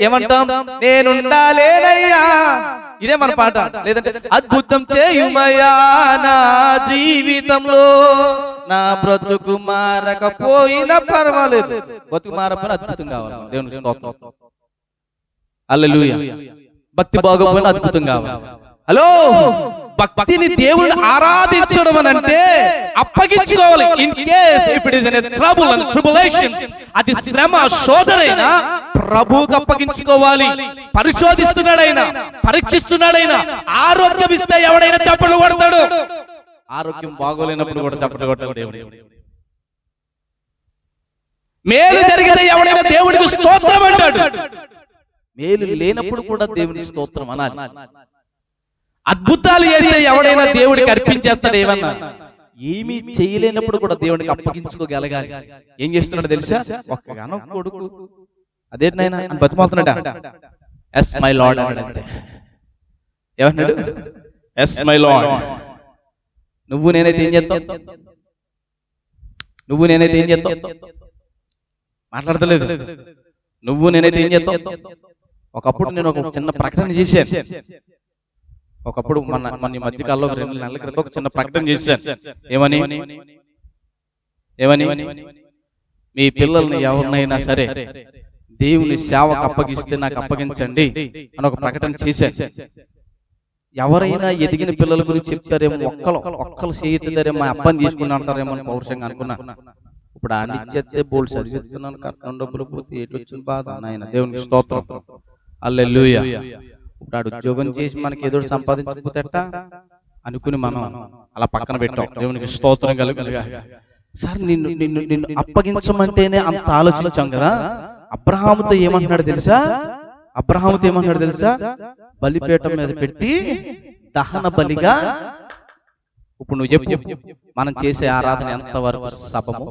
ఏమంటాం? నేనుండాలేనయ్యా, ఇదే మన పాట. లేదంటే అద్భుతం చేయుమయ్యా నా జీవితంలో, నా బ్రతుకు మారకపోయినా పర్వాలేదు, బ్రతుకు మారకపోయినా అద్భుతం కావాలి. దేవుని స్తోత్రం. హల్లెలూయా. భక్తి బాగోపోయినా అద్భుతం కావాలి. హలో, భక్తిని దేవుని ఆరాధించడం అని అంటే అప్పగించుకోవాలి. In case if it is a trouble and tribulation, అది శ్రమ శోధనైనా ప్రభువుకు అప్పగించుకోవాలి. పరిశోధిస్తున్నాడైనా, పరీక్షిస్తున్నాడైనా. ఆరోగ్యం ఇస్తే ఎవడైనా చప్పట్లు కొడతాడు, ఆరోగ్యం బాగోలేనప్పుడు కూడా చప్పట్లు కొట్టాడు దేవుడు. మేలు జరిగితే ఎవడైనా దేవుడికి స్తోత్రం అంటాడు, మేలు లేనప్పుడు కూడా దేవుడికి స్తోత్రం అనాలి. అద్భుతాలు చేస్తే ఎవడైనా దేవుడికి అర్పించేస్తాడు. ఏమన్నా ఏమీ చేయలేనప్పుడు కూడా దేవుడికి అప్పగించుకోగలగాలి. ఏం చేస్తున్నాడు తెలుసా? ఒక్కగానో కొడుకు, అదేంటైనా బతిమాలుతున్నాడా? ఎస్ మై లార్డ్ అన్నాడు. అంతే. ఏమన్నాడు? Yes my lord. నువ్వు నేనైతే ఏం చేస్తావు? నువ్వు నేనైతే ఏం చేస్తావు? మాట్లాడతలేదు. నువ్వు నేనైతే ఏం చేస్తావు? ఒకప్పుడు నేను ఒక చిన్న ప్రకటన చేశాను. ఒకప్పుడు మన ఈ మధ్యకాలంలో 2 నెలల క్రితం ఒక చిన్న ప్రకటన చేశాను. ఏమని? మీ పిల్లల్ని ఎవరినైనా సరే దేవుని సేవకు అప్పగిస్తే నాకు అప్పగించండి అని ఒక ప్రకటన చేశాను. ఎవరైనా ఎదిగిన పిల్లల గురించి చెప్తారేమో, ఒక్కలు చేయిస్తారేమో, మా అబ్బాయిని తీసుకుని అంటారేమో అని పౌరుషంగా అనుకున్నా. ఇప్పుడు ఆ నిత్యతే బోల్డ్ చదివిస్తున్నాను, కట్నం డబ్బులు పోతే ఏటి వచ్చిన బాధ నాయన. దేవునికి స్తోత్రం, హల్లెలూయా. ఇప్పుడు ఆడు ఉద్యోగం చేసి మనకి ఏదో సంపాదించకపోతేట అనుకుని మనం అలా పక్కన పెట్టాం. దేవునికి స్తోత్రం కలుగునుగా. సార్ నిన్ను అప్పగించమంటేనే అంత ఆలోచించాం కదా. అబ్రహాముతో ఏమంటున్నాడు తెలుసా? బలిపీఠం మీద పెట్టి దహన బలిగా. ఇప్పుడు నువ్వు చెప్పు, మనం చేసే ఆరాధన ఎంతవరకు సబబు?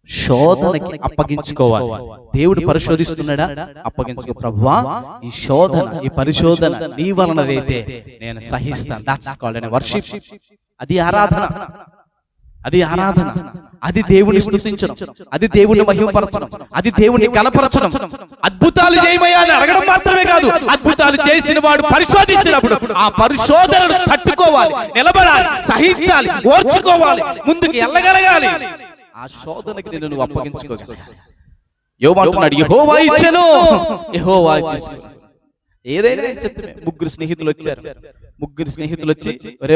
శోధనకి అప్పగించుకోవాలి. దేవుడు పరిశోధిస్తున్నాడా? అప్పగించుకో. ప్రభువా, ఈ శోధన, ఈ పరిశోధన నీ వలనదైతే నేను సహిస్తాను. That's called worship. అది ఆరాధన, అది దేవుని స్తుతించడం, అది దేవుని మహిమపరచడం, అది దేవుని కనపరచడం. అద్భుతాలు చేయమయ్యా అని అడగడం మాత్రమే కాదు, అద్భుతాలు చేసిన వాడు పరిశోధించినప్పుడు ఆ పరిశోధనను తట్టుకోవాలి, నిలబడాలి, సహించాలి, ఓర్చుకోవాలి, ముందుకు వెళ్ళగలగాలి. ఆ శోధనకి నేను నువ్వు అప్పగించుకోగలగాలి. యోబు అంటున్నాడు, యెహోవా ఇచ్చెను, యెహోవా తీసుకున్నాడు. ఏదైనా చెప్తే ముగ్గురు స్నేహితులు వచ్చి ఒరే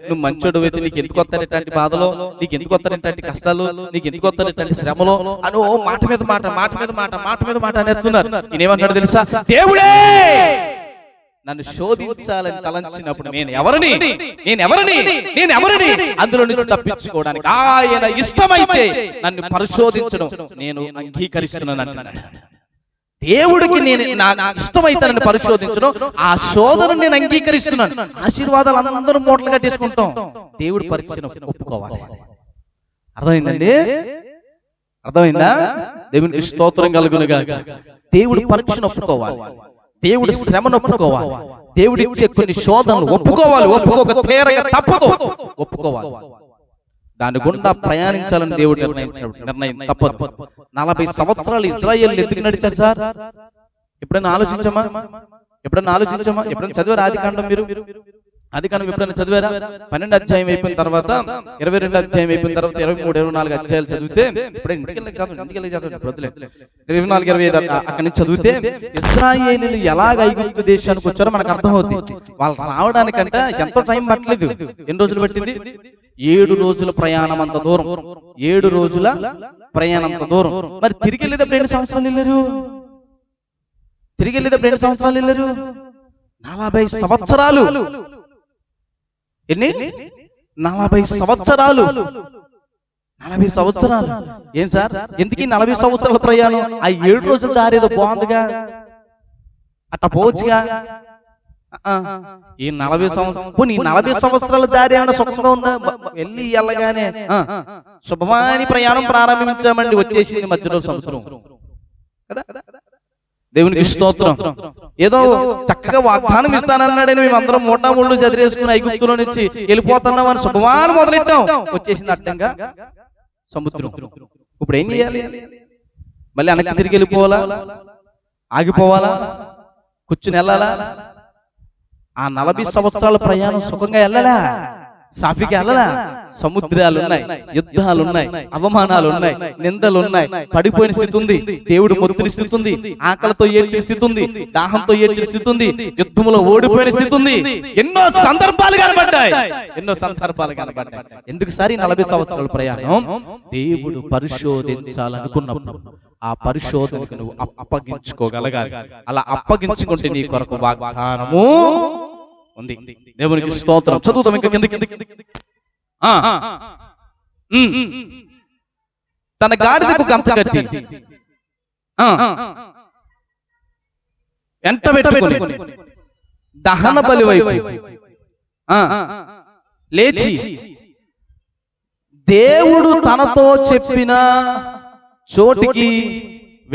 నువ్వు మంచోడు అయితే నీకు ఎందుకు వస్తారు ఇట్లాంటి బాధలు, నీకు ఎందుకు వస్తారు ఇట్లాంటి కష్టాలు, నీకు ఎందుకు వస్తారు ఇట్లాంటి శ్రమలు అని మాట మీద మాట అనేస్తున్నారు. నేనేమన్నాడు తెలుసా? దేవుడే నన్ను శోధించాలని తలంచినప్పుడు నేను ఎవరిని అందులో నుంచి తప్పించుకోవడానికి ఆయన ఇష్టమైతే నన్ను పరిశోధించడం నేను అంగీకరిస్తున్నాను అంటున్నాడు. దేవుడికి నాకు ఇష్టమైతే నన్ను పరిశోధించడం, ఆ శోధన నేను అంగీకరిస్తున్నాను. ఆశీర్వాదాలు అందరూ మూటలు కట్టేసుకుంటాం, దేవుడి పరీక్షను ఒప్పుకోవాలి. అర్థమైందా? దేవునికి స్తోత్రం కలుగునుగాక. దేవుడి పరీక్షను ఒప్పుకోవాలి, దేవుడి శ్రమను ఒప్పుకోవాలి, దేవుడి ఇచ్చే కొన్ని శోధనలు ఒప్పుకోక తీరగా తప్పదు, ఒప్పుకోవాలి. దాని గుండా ప్రయాణించాలని దేవుడు నిర్ణయం తప్పదు. 40 సంవత్సరాలు ఇజ్రాయేల్ ఎందుకు నడిచారు సార్? ఎప్పుడైనా ఆలోచించమా? ఎప్పుడైనా చదివారా ఆదికాండం? ఆదికాండం ఎప్పుడైనా చదివారా? 12 అధ్యాయం అయిపోయిన తర్వాత 22 అధ్యాయం అయిపోయిన తర్వాత 23, 24 అధ్యాయాలు చదివితే, ఇప్పుడు ఇంటికి 24, 25 అక్కడి నుంచి చదివితే ఇశ్రాయేలీయులు ఎలాగ ఐగుప్తు దేశానికి వచ్చారో మనకు అర్థమవుతుంది. వాళ్ళు రావడానికంటే ఎంతో టైం పట్టలేదు. ఎన్ని రోజులు పట్టింది? 7 రోజుల ప్రయాణం అంత దూరం. 7 రోజుల ప్రయాణం అంత దూరం. మరి తిరిగి వెళ్ళేటప్పుడు ఎన్ని సంవత్సరాలు వెళ్ళారు? 40 సంవత్సరాలు. ఎన్ని? 40 సంవత్సరాలు. 40 సంవత్సరాలు. ఏం సార్, ఎందుకు 40 సంవత్సరాల ప్రయాణం? ఆ 7 రోజుల దారి ఏదో బాగుందిగా, అట్లా పోవచ్చుగా. ఈ 40 సంవత్సరాల దారి ఏమైనా సుఖంగా ఉందా? వెళ్ళగానే శుభమాని ప్రయాణం ప్రారంభించామండి, వచ్చేసింది మధ్యలో సముద్రం కదా. దేవునికి స్తోత్రం. ఏదో చక్కగా వాగ్దానం ఇస్తానన్నాడని మేమందరం మూటాముళ్ళు చదివేసుకుని ఐగుప్తులో నుంచి వెళ్ళిపోతున్నాం అని శుభమాని మొదలెట్టాం, వచ్చేసింది అడ్డంగా సముద్రం. ఇప్పుడు ఏం చేయాలి? మళ్ళీ వెనక్కి తిరిగి వెళ్ళిపోవాలా? ఆగిపోవాలా? కూర్చుని వెళ్ళాలా? ఆ 40 సంవత్సరాల ప్రయాణం సుఖంగా వెళ్ళలా, సాఫీగా వెళ్ళలా. సముద్రాలున్నాయి, యుద్ధాలున్నాయి, అవమానాలున్నాయి, నిందలున్నాయి, పడిపోయిన స్థితి ఉంది, దేవుడు మొత్తుని స్థితి ఉంది, ఆకలితో ఏడ్చిన స్థితి ఉంది, దాహంతో ఏడ్చిన స్థితి ఉంది, యుద్ధంలో ఓడిపోయిన స్థితి ఉంది. ఎన్నో సందర్భాలు కనబడ్డాయి. ఎందుకు సార్ 40 సంవత్సరాల ప్రయాణం? దేవుడు పరిశోధించాలనుకున్నప్పుడు ఆ పరిశోధనకు నువ్వు అప్పగించుకోగలగాలి. అలా అప్పగించుకుంటే నీ కొరకు వాగ్దానము ఉంది. దేవునికి స్తోత్రం. చదువుతాం ఇంకా కిందకి. తన గాడిదకు గంత కట్టి ఎంట పెట్టుకుని దహన బలి వైపు లేచి దేవుడు తనతో చెప్పిన చోటికి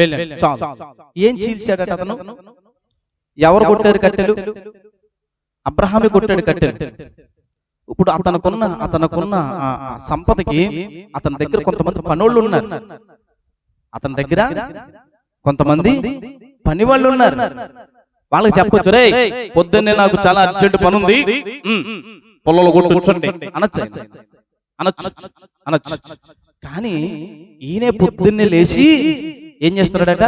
వెళ్ళాడు. చాలు. ఏం చీల్చాడట అతను? ఎవరు కొట్టారు కట్టెలు? అబ్రహామే కొట్టాడు కట్టెలు. ఇప్పుడు అతనుకున్న సంపదకి అతని దగ్గర కొంతమంది పనోళ్ళు ఉన్నారు, అతని దగ్గర కొంతమంది పని వాళ్ళు ఉన్నారు. వాళ్ళకి చెప్పొచ్చు, రే పొద్దున్నే నాకు చాలా అర్జెంట్ పని ఉంది, పొలంలో కొట్టుకుంటుంటే అనొచ్చు. కానీ ఈయనే పొద్దున్నే లేచి ఏం చేస్తున్నాడట?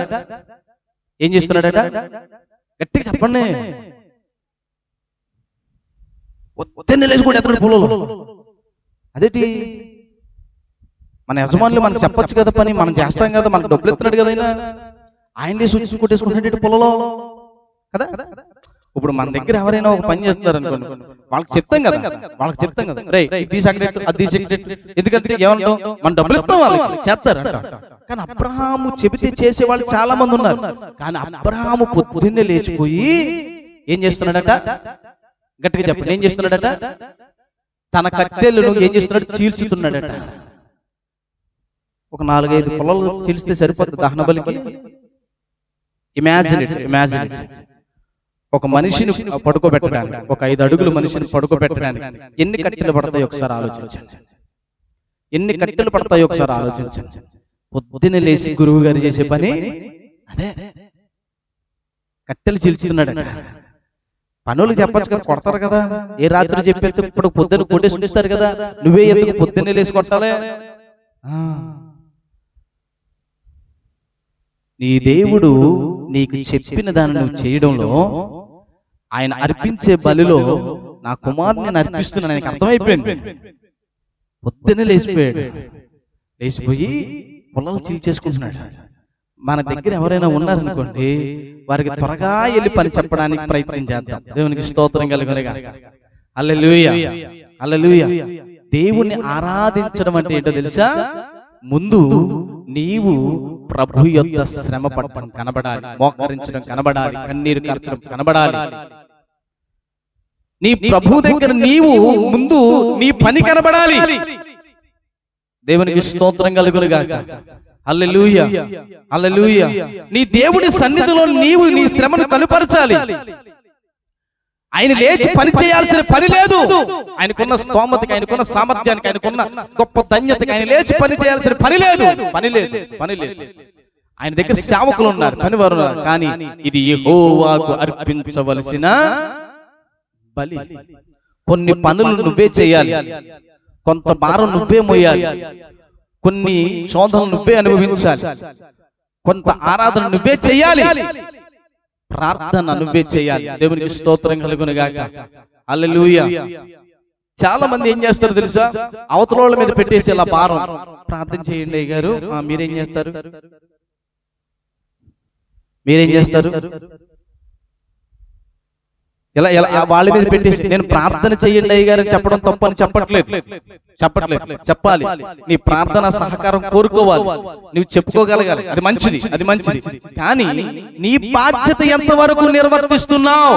ఏం చేస్తున్నాడట? గట్టిగా చెప్పండి. పొద్దున్నే లేచి కూడా ఎత్తడు పొలంలో. అదేంటి? మన యజమానులు మనకు చెప్పొచ్చు కదా పని, మనం చేస్తాం కదా, మనకు డబ్బులు ఎత్తున్నాడు కదా ఆయన లేచి కొట్టేసుకుంటాడు పొలంలో కదా. ఇప్పుడు మన దగ్గర ఎవరైనా ఒక పని చేస్తున్నారు అనుకోండి, వాళ్ళకి చెప్తాం కదా, రే ఇది సెక్రెట్ అది సెక్రెట్, ఎందుకంటే ఏమంటాం, మన డబ్బులు ఇస్తాం వాళ్ళకి చేస్తారు అంట. కానీ అబ్రహాము చెబితే చేసే వాళ్ళు చాలా మంది ఉన్నారు. కానీ అబ్రహాము పొద్దున్నే లేచిపోయి ఏం చేస్తున్నాడట? గట్టిగా చెప్పండి, ఏం చేస్తున్నాడట? తన కట్టెలను ఏం చేస్తున్నాడు? చీల్చుతున్నాడట. ఒక 4-5 పొలాలు చీల్స్తే సరిపోతుంది దహన బలికి. Imagine it. ఒక మనిషిని పడుకోబెట్టడానికి, ఒక 5 అడుగుల మనిషిని పడుకోబెట్టడానికి ఎన్ని కట్టెలు పడతాయో ఒకసారి ఆలోచించండి. ఎన్ని కట్టెలు పడతాయో ఒకసారి ఆలోచించండి. పొద్దున్నే లేచి గురువు గారు చేసే పని అదే, కట్టెలు చీల్చుతున్నాడట. పనులు చెప్పచ్చు కదా, కొడతారు కదా. ఏ రాత్రి చెప్పేస్తే ఇప్పుడు పొద్దున్న కొట్టేసి ఉండిస్తారు కదా, నువ్వే ఎందుకు పొద్దున్నే లేచి కొట్టాలి? నీ దేవుడు నీకు చెప్పిన దాన్ని నువ్వు చేయడంలో, ఆయన అర్పించే బలిలో నా కుమారుని నేను అర్పిస్తున్నాను ఆయనకి అర్థమైపోయింది. పొద్దున్నే లేచిపోయాడు. లేచిపోయి పొలాలు చీల్చేసుకుంటున్నాడు. మన దగ్గర ఎవరైనా ఉన్నారనుకోండి, వారికి త్వరగా వెళ్ళి పని చెప్పడానికి ప్రయత్నం చేద్దాం. దేవునికి స్తోత్రం కలుగునుగాక. హల్లెలూయా, హల్లెలూయా. దేవుణ్ణి ఆరాధించడం అంటే ఏంటో తెలుసా? ముందు నీవు ప్రభు యొక్క శ్రమ పడటం కనబడాలి, మోకరించడం కనబడాలి, కన్నీరు కార్చడం కనబడాలి. నీ ప్రభు దగ్గర నీవు ముందు నీ పని కనబడాలి. దేవునికి స్తోత్రం కలుగునుగాక. హల్లెలూయా, హల్లెలూయా. నీ దేవుని సన్నిధిలో నీవు నీ శ్రమను కనుపరచాలి. ఆయన లేచి పని చేయాల్సిన పని లేదు. ఆయనకున్న స్తోమతకి, ఆయనకున్న సామర్థ్యానికి, ఆయనకున్న గొప్ప ధన్యతకి ఆయన లేచి పని చేయాల్సిన పని లేదు. ఆయన దగ్గర సేవకులు ఉన్నారు, పనివారు ఉన్నారు. కానీ ఇది యెహోవాకు అర్పించవలసిన బలి. కొన్ని పనులు నువ్వే చేయాలి, కొంత భారం నువ్వే మోయాలి, కొన్ని శోధనలు నువ్వే అనుభవించాలి, కొంత ఆరాధన నువ్వే చేయాలి, ప్రార్థన నువ్వే చేయాలి. దేవునికి స్తోత్రం కలుగునుగాక. హల్లెలూయా. చాలా మంది ఏం చేస్తారు తెలుసా? అవతల వాళ్ళ మీద పెట్టేసి ఇలా భారం, ప్రార్థన చేయండి గారు. మీరేం చేస్తారు? ఇలా వాళ్ళ మీద పెట్టేసి నేను ప్రార్థన చేయండి అయ్యగారు చెప్పడం తప్పని చెప్పట్లేదు. చెప్పాలి. నీ ప్రార్థన సహకారం కోరుకోవాలి, నువ్వు చెప్పుకోగలగాలి, అది మంచిది. కానీ నీ బాధ్యత ఎంతవరకు నిర్వర్తిస్తున్నావు?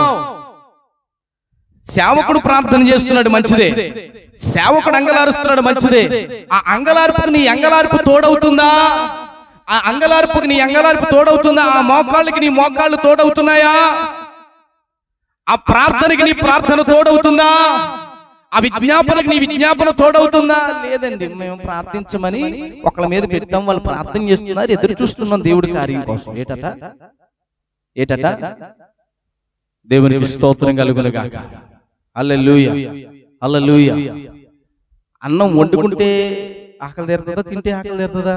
సేవకుడు ప్రార్థన చేస్తున్నాడు, మంచిదే. సేవకుడు అంగలారుస్తున్నాడు, మంచిదే. ఆ అంగలార్పుకు నీ అంగలార్పు తోడవుతుందా? ఆ మోకాళ్ళకి నీ మోకాళ్ళు తోడవుతున్నాయా? ఆ ప్రార్థనకి నీ ప్రార్థన తోడవుతుందా? ఆ విజ్ఞాపనకి నీ విజ్ఞాపన తోడవుతుందా? లేదండి, మేము ప్రార్థించమని ఒకళ్ళ మీద పెట్టాం, వాళ్ళు ప్రార్థన చేస్తున్నారు, ఎదురు చూస్తున్నాం దేవుడి కార్యం కోసం. ఏటట? దేవునికి స్తోత్రం కలుగునుగాక. హల్లెలూయా, హల్లెలూయా. అన్నం వండుకుంటే ఆకలి తీరుతుందా? తింటే ఆకలి తీరుతుందా?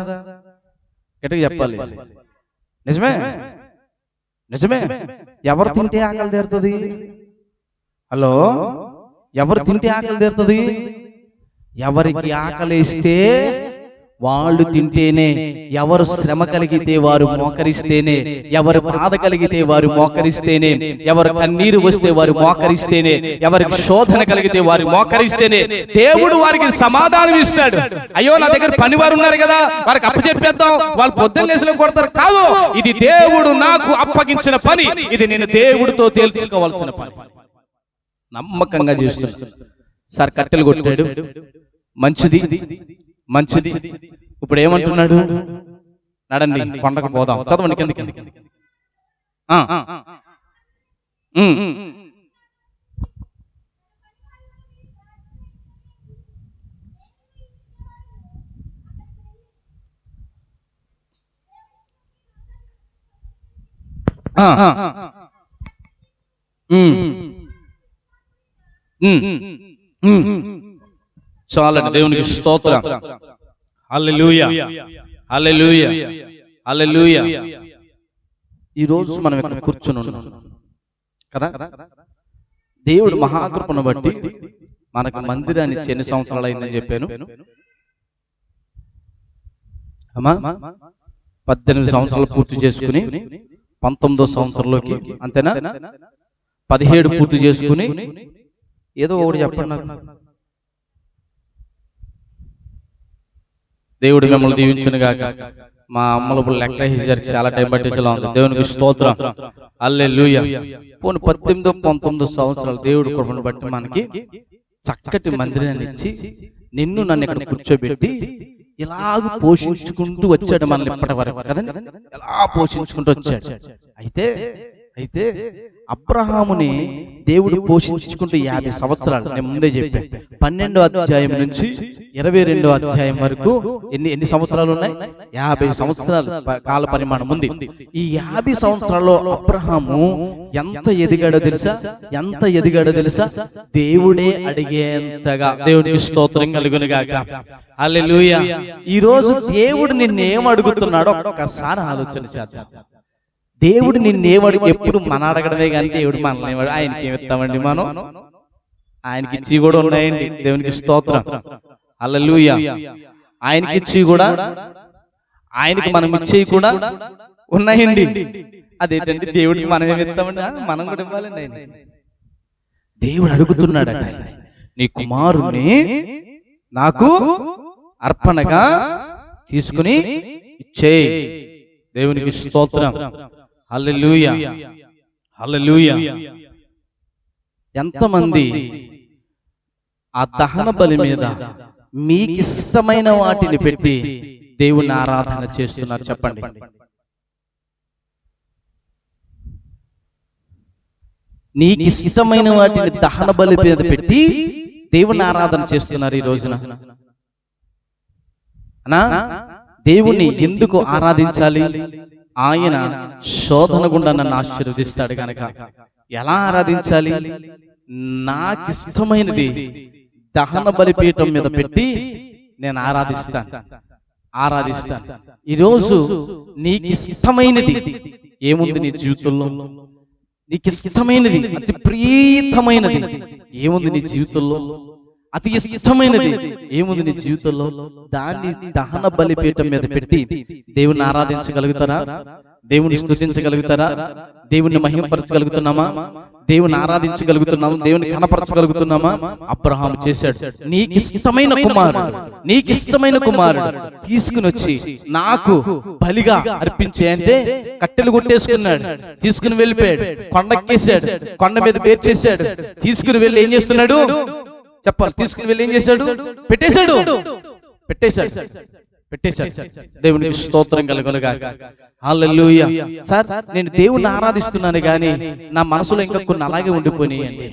ఎటుగా చెప్పాలి? నిజమే. ఎవరు తింటే ఆకలి తీరుతుంది? హలో, ఎవరు తింటే ఆకలి తీరుతుంది? ఎవరికి ఆకలిస్తే వాళ్ళు తింటేనే. ఎవరు శ్రమ కలిగితే వారు మోకరిస్తేనే, ఎవరు బాధ కలిగితే వారు మోకరిస్తేనే, ఎవరు కన్నీరు వస్తే వారు మోకరిస్తేనే, ఎవరికి శోధన కలిగితే వారు మోకరిస్తేనే దేవుడు వారికి సమాధానం ఇస్తాడు. అయ్యో, నా దగ్గర పనివారు ఉన్నారు కదా, వారికి అప్పచెప్పేద్దాం, వాళ్ళు పొద్దున్న లేసిన కొడతారు. కాదు, ఇది దేవుడు నాకు అప్పగించిన పని, ఇది నేను దేవుడితో తేల్చుకోవాల్సిన పని. నమ్మకంగా చేస్తున్నాడు. సార్ కట్టెలు కొట్టాడు, మంచిది. ఇప్పుడు ఏమంటున్నాడు? నడండి, కొండకు పోదాం. చదవండి కిందకి. చాలండి. దేవునికి స్తోత్రం. హల్లెలూయా, హల్లెలూయా. హల్లెలూయా. ఈ రోజు మనం ఇక్కడ కూర్చుని ఉన్నాం కదా, దేవుడు మహాకృపను బట్టి మనకు మందిరాన్ని ఇచ్చి ఎన్ని సంవత్సరాలు అయిందని చెప్పాను అమ్మా? 18 సంవత్సరాలు పూర్తి చేసుకుని 19వ సంవత్సరంలోకి, అంతేనా? 17 పూర్తి చేసుకుని, ఏదో ఒకటి చెప్పండి నాకు. దేవుడు మిమ్మల్ని దీవించును గాక. మా అమ్మలు ఇప్పుడు లెక్క వేసేసరికి చాలా టైం పట్టేసేలా ఉంది. దేవునికి స్తోత్రం, హల్లెలూయా. పోనీ 18, 19 సంవత్సరాలు దేవుడి కృపను బట్టి మనకి చక్కటి మందిరాన్ని ఇచ్చి నిన్ను నన్ను ఇక్కడ కూర్చోబెట్టి ఇలాగ పోషించుకుంటూ వచ్చాడు మనల్ని ఇప్పటి వరకు కదండి. ఎలా పోషించుకుంటూ వచ్చాడు. అయితే అబ్రహాముని దేవుడు పోషించుకుంటూ 50 సంవత్సరాలు, నేను ముందే చెప్పాను. 12వ అధ్యాయం నుంచి 22వ అధ్యాయం వరకు ఎన్ని సంవత్సరాలు ఉన్నాయి? 50 సంవత్సరాలు కాల పరిమాణం ఉంది. ఈ 50 సంవత్సరాల్లో అబ్రహాము ఎంత ఎదిగాడో తెలుసా? దేవుడే అడిగేంతగా. దేవుడికి స్తోత్రం కలుగును గాక. హల్లెలూయా. ఈ రోజు దేవుడు నిన్నేం అడుగుతున్నాడో ఒక్కసారి ఆలోచన చేద్దాం. దేవుడు నిన్నేమడుగు, ఎప్పుడు మన అడగడమే కానీ దేవుడు మనల్ని ఆయనకి ఏమిస్తామండి? మనం ఆయనకి ఇచ్చి కూడా ఉన్నాయండి. దేవునికి స్తోత్రం, హల్లెలూయా. ఆయనకి ఇచ్చి కూడా, ఆయనకి మనం ఇచ్చేవి కూడా ఉన్నాయండి. అదేంటంటే దేవుడికి మనం ఏమిస్తామండి? మనం కూడా ఇవ్వాలండి. ఆయన దేవుడు అడుగుతున్నాడట, నీ కుమారుణ్ణి నాకు అర్పణగా తీసుకుని ఇచ్చేయి. దేవునికి స్తోత్రం, హల్లెలూయా, హల్లెలూయా. ఎంతమంది ఆ దహన బలి మీద మీకు ఇష్టమైన వాటిని పెట్టి దేవుని ఆరాధన చేస్తున్నారు? చెప్పండి. నీకు ఇష్టమైన వాటిని దహన బలి మీద పెట్టి దేవుని ఆరాధన చేస్తున్నారు ఈ రోజున. అనా, దేవుణ్ణి ఎందుకు ఆరాధించాలి? ఆయన శోధన గుండా నన్ను ఆశీర్వదిస్తాడు గనక. ఎలా ఆరాధించాలి? నాకిష్టమైనది దహన బలిపీఠం మీద పెట్టి నేను ఆరాధిస్తాను. ఈరోజు నీకు ఇష్టమైనది ఏముంది నీ జీవితంలో? నీకు ఇష్టమైనది, అతి ప్రీతమైనది ఏముంది నీ జీవితంలో? అతి ఇష్టమైనది ఏముంది నీ జీవితంలో? దాన్ని దహన బలిపీఠం మీద పెట్టి దేవుణ్ణి ఆరాధించగలుగుతారా? దేవుని స్తుతించగలుగుతారా? దేవుణ్ణి మహిమపరచగలుగుతున్నామా? దేవుని ఆరాధించగలుగుతున్నామా? దేవుని కనపరచగలుగుతున్నామా? అబ్రహాము చేశాడు. నీకు ఇష్టమైన కుమారుడు తీసుకుని వచ్చి నాకు బలిగా అర్పించే అంటే కట్టెలు కొట్టేసుకున్నాడు, తీసుకుని వెళ్ళిపోయాడు, కొండెక్కేశాడు, కొండ మీద పేర్చేశాడు. తీసుకుని వెళ్ళి ఏం చేస్తున్నాడు చెప్పాలి? తీసుకుని వెళ్ళి ఏం చేశాడు? పెట్టేశాడు. దేవునికి స్తోత్రం కలుగును గాక. హల్లెలూయా. సార్, నేను దేవుణ్ణి ఆరాధిస్తున్నాను కానీ నా మనసులో ఇంకా కొన్ని అలాగే ఉండిపోయినాయండి.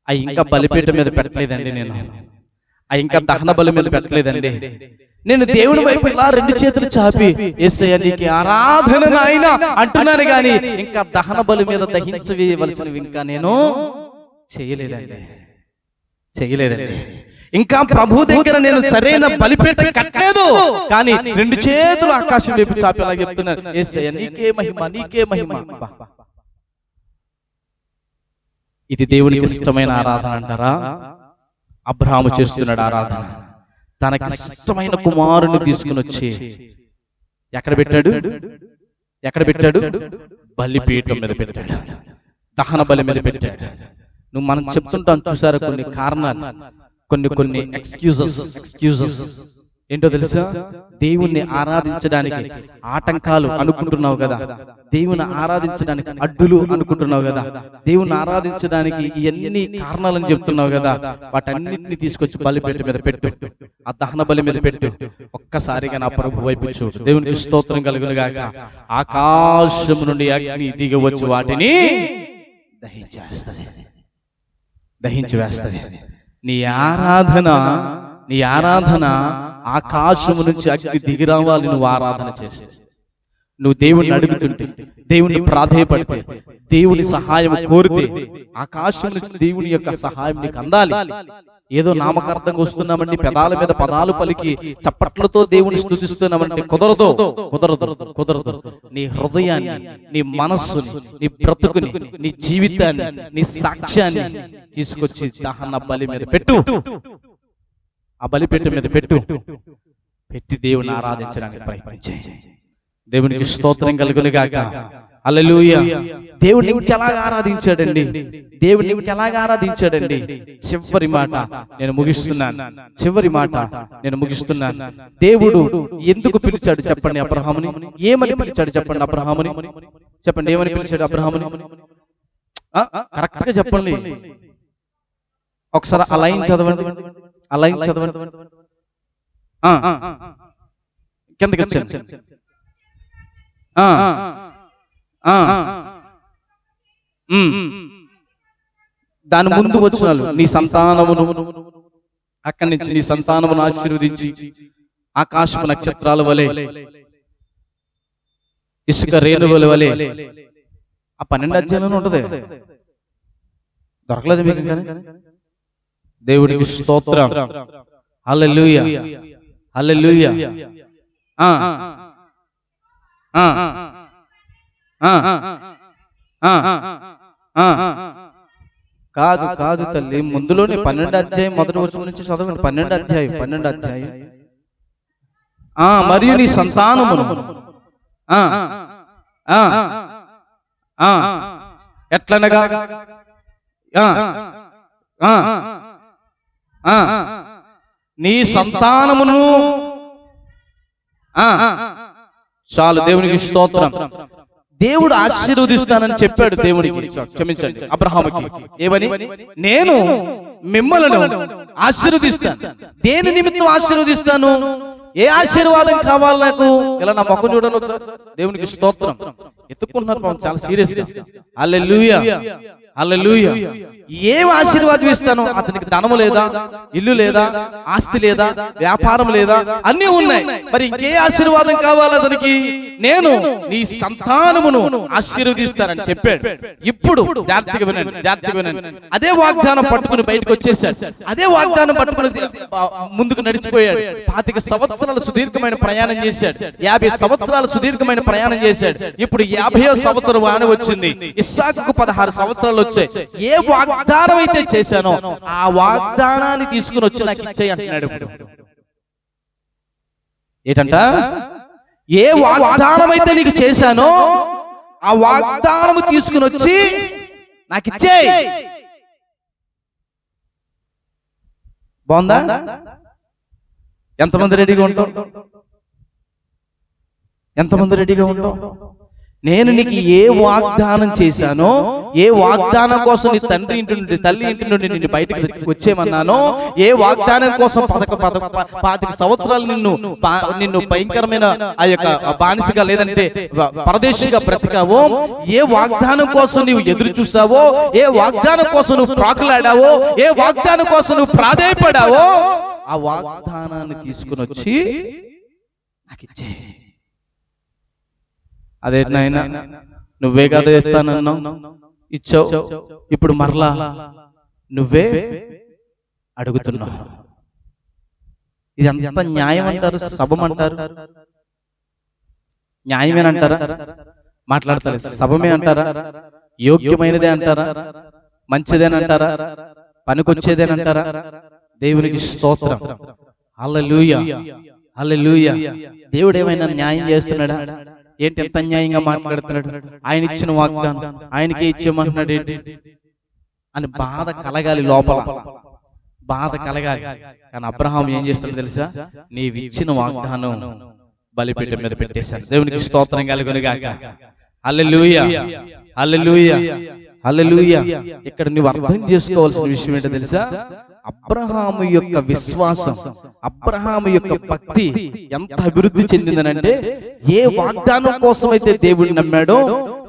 అవి ఇంకా బలిపీఠం మీద పెట్టలేదండి, నేను ఇంకా దహన బలి మీద పెట్టలేదండి. నేను దేవుని వైపు ఇలా 2 చేతులు చాపి యేసయ్యా నీకే ఆరాధన నాయన అంటున్నాను కానీ ఇంకా దహన బలి మీద దహించవేయవలసినవి ఇంకా నేను చేయలేదండి. ఇంకా ప్రభు దగ్గర నేను సరైన బలిపీఠ కట్టలేదు కానీ 2 చేతులు ఆకాశం వైపు చాపి అలా చెప్తున్నారు, యేసయ్యా నీకే మహిమ. ఇది దేవునికి ఇష్టమైన ఆరాధన అంటారా? అబ్రహాము చేస్తున్నాడు ఆరాధన. తనకి ఇష్టమైన కుమారుని తీసుకుని వచ్చి ఎక్కడ పెట్టాడు? బలిపీఠం మీద పెట్టాడు, దహన బలి మీద పెట్టాడు. నువ్వు మనం చెప్తుంటాం చూసారా, కొన్ని కారణాలు, కొన్ని ఎక్స్క్యూజెస్ ఏంటో తెలుసా? దేవుణ్ణి ఆరాధించడానికి ఆటంకాలు అనుకుంటున్నావు కదా, దేవుని ఆరాధించడానికి అడ్డులు అనుకుంటున్నావు కదా, దేవుని ఆరాధించడానికి ఎన్ని కారణాలని చెప్తున్నావు కదా, వాటన్నిటిని తీసుకొచ్చి బలిపీఠం మీద పెట్టు, ఆ దహన బలి మీద పెట్టు. ఒక్కసారిగా నా ప్రభు వైపు చూడు. దేవునికి స్తోత్రం కలుగును గాక. ఆకాశం నుండి అగ్ని దిగి వచ్చి వాటిని దహించి వేస్తది. నీ ఆరాధన ఆకాశము నుంచి అగ్ని దిగి రావాలి. నువ్వు ఆరాధన చేస్తే, నువ్వు దేవుణ్ణి అడుగుతుంటే, దేవుణ్ణి ప్రాధేయపడితే, దేవుని సహాయం కోరితే ఆకాశం నుంచి దేవుని యొక్క సహాయం నీకు అందాలి. ఏదో నామకార్థంగా వస్తున్నామండి, పెదాల మీద పదాలు పలికి చప్పట్లతో దేవుని స్తుతిస్తున్నామంటే కుదరదు, కుదరదు, కుదరదు. నీ హృదయాన్ని, నీ మనస్సుని, నీ బ్రతుకుని, నీ జీవితాన్ని, నీ సాక్ష్యాన్ని తీసుకొచ్చి దహన బలి మీద పెట్టు. ఆ బలిపీఠం మీద పెట్టు, పెట్టి దేవుని ఆరాధించడానికి ప్రయత్నించే. దేవునికి స్తోత్రం కలుగును గాక. హల్లెలూయా. దేవుడిని ఇంకెలాగా ఆరాధించాడండి, దేవుడిని ఇంకెలాగా ఆరాధించాడండి. చివరి మాట నేను ముగిస్తున్నాను, చివరి మాట నేను ముగిస్తున్నాను. దేవుడు ఎందుకు పిలిచాడు చెప్పండి అబ్రహాముని? ఏమని పిలిచాడు చెప్పండి అబ్రహాముని? చెప్పండి, ఏమని పిలిచాడు అబ్రహాముని? కరెక్ట్ గా చెప్పండి. ఒకసారి ఆ లైన్ చదవండి, ఆ లైన్ చదవండి. కిందకి వచ్చాను. దాని ముందు వచ్చినాలు నీ సంతానమును, అక్కడి నుంచి నీ సంతానమును ఆశీర్వదించి ఆకాశపు నక్షత్రాల వలె, ఇసుక రేణువుల వలె. ఆ 12 అధ్యాయంలోనే ఉంటది, దొరకలేదు మీకు కానీ. దేవుడికి స్తోత్రం. హల్లెలూయా, హల్లెలూయా. కాదు కాదు తల్లి, ముందులోనే 12 అధ్యాయం మొదటి వచనం నుంచి చదవండి. 12 అధ్యాయం, 12 అధ్యాయం. మరియు నీ సంతానమును ఎట్లనగా నీ సంతానమును. చాలు, దేవునికి స్తోత్రం. దేవుడు ఆశీర్వదిస్తానని చెప్పాడు దేవుడికి, క్షమించండి అబ్రహాముకి. ఏమని? నేను మిమ్మల్ని ఆశీర్వదిస్తాను. దేని నిమిత్తం ఆశీర్వదిస్తాను? ఏ ఆశీర్వాదం కావాలి నాకు? ఇలా నా ముఖం చూడండి ఒకసారి. దేవునికి స్తోత్రం. ఎత్తుకుంటున్నారు చాలా సీరియస్ గా. హల్లెలూయా, హల్లెలూయా. ఏం ఆశీర్వాదం ఇస్తాను? అతనికి ధనము లేదా, ఇల్లు లేదా, ఆస్తి లేదా, వ్యాపారం లేదా, అన్ని ఉన్నాయి. మరి ఇంకే ఆశీర్వాదం కావాలి అతనికి? నేను నీ సంతానమును ఆశీర్వదిస్తానని చెప్పాడు. ఇప్పుడు జాగ్రత్తగా వినండి, జాగ్రత్తగా వినండి. అదే వాగ్దానం పట్టుకుని బయటకు వచ్చేసాడు. అదే వాగ్దానం పట్టుకుని ముందుకు నడిచిపోయాడు. 25 సంవత్సరాల సుదీర్ఘమైన ప్రయాణం చేశాడు. 50 సంవత్సరాల సుదీర్ఘమైన ప్రయాణం చేశాడు. ఇప్పుడు 50వ సంవత్సరం వాన వచ్చింది. ఇస్సాకుకు 16 సంవత్సరాలు వచ్చాయి. ఏ వాగ్దానం అయితే చేశానో ఆ వాగ్దానాన్ని తీసుకుని వచ్చి నాకు ఇచ్చేయి అంటున్నాడు. ఏంటంట? ఏ వాగ్దానం అయితే నీకు చేశానో ఆ వాగ్దానం తీసుకుని వచ్చి నాకు ఇచ్చేయి. బాగుందా? ఎంతమంది రెడీగా ఉంటాం? ఎంతమంది రెడీగా ఉంటాం? నేను నీకు ఏ వాగ్దానం చేశానో, ఏ వాగ్దానం కోసం నీ తండ్రి ఇంటి నుండి, తల్లి ఇంటి నుండి నిన్ను బయటకు వచ్చేయమన్నానో, ఏ వాగ్దానం కోసం 25 సంవత్సరాలు నిన్ను భయంకరమైన ఆ యొక్క బానిసగా లేదంటే పరదేశిగా బ్రతికావో, ఏ వాగ్దానం కోసం నువ్వు ఎదురు చూసావో, ఏ వాగ్దానం కోసం నువ్వు ప్రాకులాడావో, ఏ వాగ్దానం కోసం నువ్వు ప్రాధేయపడావో, ఆ వాగ్దానాన్ని తీసుకుని వచ్చి నాకు ఇచ్చే. అదే నాయనా, నువ్వే కదా ఇస్తానన్నావు, ఇచ్చావు. ఇప్పుడు మరలా నువ్వే అడుగుతున్నావు. ఇది ఎంత న్యాయం అంటారు? సబం అంటారు? న్యాయమేనంటారా? మాట్లాడతారు. సబమే అంటారా? యోగ్యమైనదే అంటారా? మంచిదేనంటారా? పనికొచ్చేదేనంటారా? దేవునికి స్తోత్రం. హల్లెలూయా, హల్లెలూయా. దేవుడు ఏమైనా న్యాయం చేస్తున్నాడా? ఏంటి ఎంత అన్యాయంగా మాట్లాడుతున్నాడు? ఆయన ఇచ్చిన వాగ్దానం ఆయనకే ఇచ్చేయమంటున్నాడు ఏంటి అని బాధ కలగాలి, లోపల బాధ కలగాలి. కానీ అబ్రహాం ఏం చేస్తాడు తెలుసా? నీవిచ్చిన వాగ్దానం బలిపీఠం మీద పెట్టేశాడు. దేవునికి స్తోత్రం కలుగును గాక. హల్లెలూయా, హల్లెలూయా, హల్లెలూయా. ఇక్కడ నువ్వు అర్థం చేసుకోవాల్సిన విషయం ఏంటో తెలుసా? అబ్రహాము యొక్క విశ్వాసం, అబ్రహాము యొక్క భక్తి ఎంత అభివృద్ధి చెందిందనంటే, ఏ వాగ్దానం కోసం అయితే దేవుడిని నమ్మాడో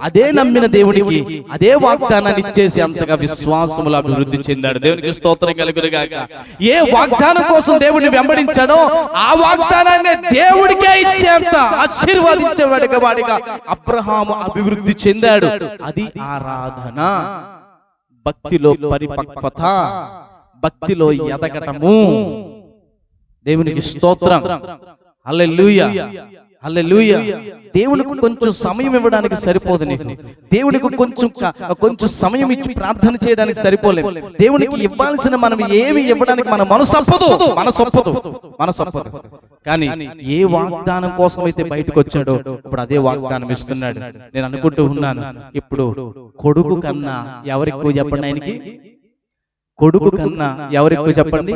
అదే నమ్మిన దేవుడికి అదే వాగ్దానాన్ని ఇచ్చేసి అంతగా విశ్వాసములు అభివృద్ధి చెందాడు. దేవునికి స్తోత్రం కలుగును గాక. ఏ వాగ్దానం కోసం దేవుడిని వెంబడించాడో ఆ వాగ్దానాన్ని దేవుడికే ఇచ్చేంత ఆశీర్వాదించేవాడిగా అబ్రహాము అభివృద్ధి చెందాడు. అది ఆరాధన. భక్తిలో పరిపక్వత, భక్తిలో ఎదగటము. దేవునికి స్తోత్రం. హల్లెలూయా, హల్లెలూయా. దేవునికి కొంచెం సమయం ఇవ్వడానికి సరిపోదు. నీకు దేవునికి కొంచెం సమయం ఇచ్చి ప్రార్థన చేయడానికి సరిపోలేదు. దేవునికి ఇవ్వాల్సిన మనం ఏమి ఇవ్వడానికి మన మనసొప్పదు. కానీ ఏ వాగ్దానం కోసం అయితే బయటకు వచ్చాడో ఇప్పుడు అదే వాగ్దానం ఇస్తున్నాడు. నేను అనుకుంటూ ఉన్నాను, ఇప్పుడు కొడుకు కన్నా ఎవరెక్కువ చెప్పండి ఆయనకి? కొడుకు కన్నా ఎవరెక్కువ చెప్పండి?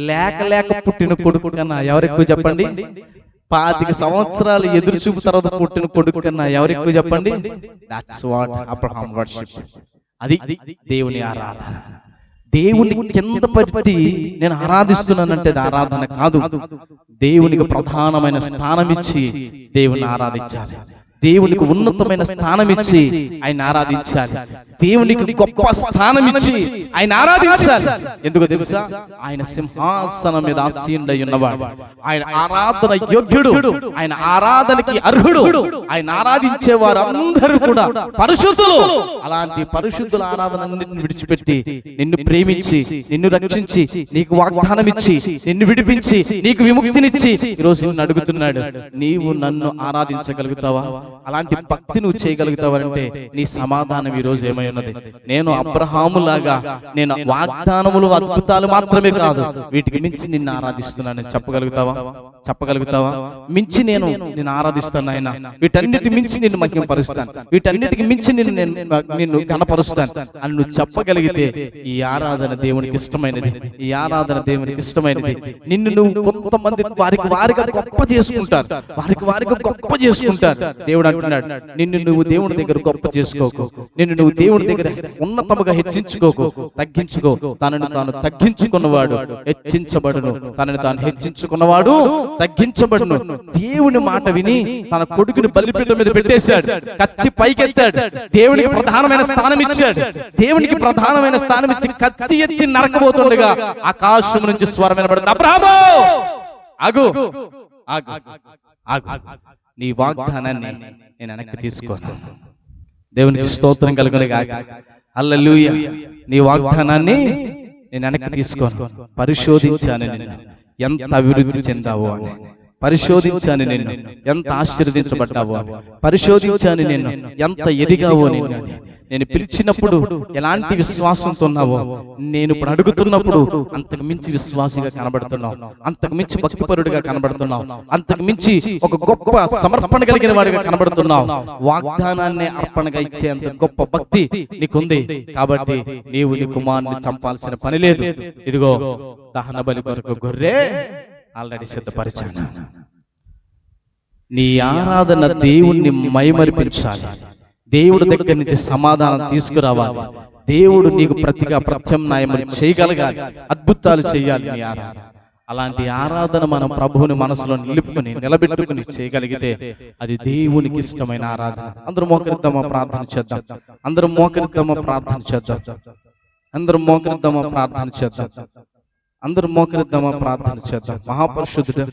లేక పుట్టిన కొడుకు కన్నా ఎవరెక్కువ చెప్పండి? 25 సంవత్సరాలు ఎదురు చూపు తర్వాత పుట్టిన కొడుకు కన్నా ఎవరెక్కువ చెప్పండి? That's what Abraham worship. అది దేవుని ఆరాధన. దేవుని కింద పెట్టి నేను ఆరాధిస్తున్నానంటే అది ఆరాధన కాదు. దేవునికి ప్రధానమైన స్థానం ఇచ్చి దేవుని ఆరాధించాలి. దేవునికి ఉన్నతమైన స్థానం ఇచ్చి ఆయన ఆరాధించాలి. దేవునికి గొప్ప స్థానం ఇచ్చి ఆయన ఆరాధించాలి. ఎందుకు తెలుసా? ఆయన సింహాసనం మీద ఆసీనుడై ఉన్నవాడు. ఆయన ఆరాధన యోగ్యుడు, ఆయన ఆరాధనకి అర్హుడు. ఆయన ఆరాధించే వారు అందరూ కూడా పరిశుద్ధులు. అలాంటి పరిశుద్ధుల ఆరాధనని విడిచిపెట్టి నిన్ను ప్రేమించి, నిన్ను రక్షించి, నీకు వాగ్దానం ఇచ్చి, నిన్ను విడిపించి, నీకు విముక్తినిచ్చి ఈరోజు నిన్ను అడుగుతున్నాడు, నీవు నన్ను ఆరాధించగలుగుతావా? అలాంటి భక్తి నువ్వు చేయగలుగుతావంటే నీ సమాధానం ఈ రోజు ఏమై ఉన్నది? నేను అబ్రహాములాగా నేను వాగ్దానములు అద్భుతాలు మాత్రమే కాదు, వీటికి మించి నిన్ను ఆరాధిస్తున్నానని చెప్పగలుగుతావా? మించి నేను ఆరాధిస్తాను ఆయన, వీటన్నిటి మించి నిన్ను మహిమపరుస్తాను, వీటన్నిటికి మించి నిన్ను ఘనపరుస్తాను అని నువ్వు చెప్పగలిగితే ఈ ఆరాధన దేవునికి ఇష్టమైనది. ఈ ఆరాధన దేవునికి ఇష్టమైనది. నిన్ను నువ్వు కొంతమంది వారిగా గొప్ప చేసుకుంటారు, వారిగా గొప్ప చేసుకుంటారు. దేవుడు అంటున్నాడు, నిన్ను నువ్వు దేవుని దగ్గర గొప్ప చేసుకోకు, నిన్ను నువ్వు దేవుని దగ్గర ఉన్నతముగా హెచ్చించుకోకు, తగ్గించుకో. తనను తాను తగ్గించుకున్నవాడు హెచ్చించబడును, తనని తాను హెచ్చించుకున్నవాడు తగ్గించబడును. దేవుని మాట విని తన కొడుకుని బలిపీఠం మీద పెట్టేశాడు, కత్తి పైకెత్తాడు, దేవునికి ప్రధానమైన స్థానం ఇచ్చాడు. దేవునికి ప్రధానమైన స్థానం ఇచ్చి కత్తి ఎత్తి నరకబోతుండగా ఆకాశం నుంచి స్వరం వినబడింది, అబ్రహాము ఆగు, నీ వాగ్దానాన్ని నేను వెనక్కి తీసుకోను. దేవునికి స్తోత్రం కలుగును గాక. హల్లెలూయా. నీ వాగ్దానాన్ని నేను వెనక్కి తీసుకోను. పరిశోధించాను నిన్ను ఎంత అభివృద్ధి చెందావో అని, పరిశోధించాను నిన్ను ఎంత ఆశీర్వదించబడ్డావో అని, పరిశోధించాను నిన్ను ఎంత ఎదిగావో నిన్ను అని. నేను పిలిచినప్పుడు ఎలాంటి విశ్వాసంతో ఉన్నావో, నేను ఇప్పుడు అడుగుతున్నప్పుడు అంతకు మించి విశ్వాసిగా కనబడుతున్నావు, అంతకు మించి భక్తిపరుడిగా కనబడుతున్నావు, అంతకు మించి ఒక గొప్ప సమర్పణ కలిగిన వాడిగా కనబడుతున్నావు. వాగ్దానాన్ని అర్పణగా ఇచ్చేంత గొప్ప భక్తి నీకుంది. కాబట్టి నీవు నీ కుమారుని చంపాల్సిన పని లేదు. ఇదిగో దహన బలి కొరకు గొర్రె ఆల్రెడీ సిద్ధపరిచాను. నీ ఆరాధన దేవుణ్ణి మైమరిపించాలి, దేవుడి దగ్గర నుంచి సమాధానం తీసుకురావాలి, దేవుడు నీకు ప్రత్యామ్నాయములు చేయగలగాలి, అద్భుతాలు చేయాలి నీ ఆరాధన. అలాంటి ఆరాధన మనం ప్రభువుని మనసులో నిలబెట్టుకుని చేయగలిగితే అది దేవునికి ఇష్టమైన ఆరాధన. అందరూ మోకరిద్దామా, ప్రార్థన చేద్దాం. అందరూ మోకరిద్దామా, ప్రార్థన చేద్దాం. అందరూ మోకరిద్దామా, ప్రార్థన చేద్దాం. అందరూ మోకరిద్దామా, ప్రార్థన చేద్దాం. మహాపరిశుద్ధుడు,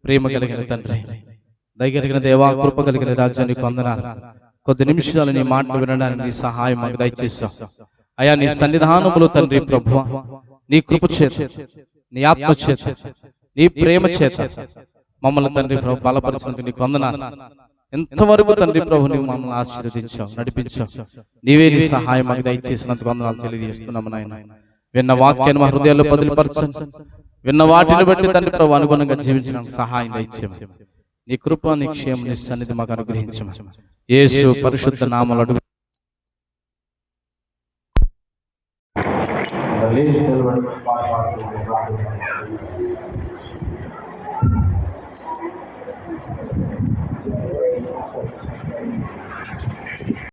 ప్రేమ కలిగిన తండ్రి, దయగలిగిన దేవా, కృప కలిగిన రాజా, నీకు వందనాలు. కొద్ది నిమిషాలు నీ మాటలు వినడానికి నీ సహాయం మాకు దయచేసావు అయ్యా. నీ సన్నిధానములో తండ్రి ప్రభువా, నీ కృప చేత, నీ ఆత్మ చేత, నీ ప్రేమ చేత మమ్మల్ని తండ్రి ప్రభు బలపరిచినందుకు నీకు వందనాలు. ఎంతవరకు తండ్రి ప్రభు నీవు మమ్మల్ని ఆశీర్వదించావు, నడిపించావు. నీవే నీ సహాయం మాకు దయచేసినందుకు వందనాలు తెలియజేస్తున్నాము నాయన. విన్న వాక్యాన్ని మా హృదయాల్లో బదిలిపరచండి. విన్న వాటిని బట్టి తండ్రి ప్రభు అనుగుణంగా జీవించడానికి సహాయం దయచేయమని, నీ కృప, నీ క్షేమం, నీ సన్నిధి మాకు అనుగ్రహించమని యేసు పరిశుద్ధ నామములో అడుగు.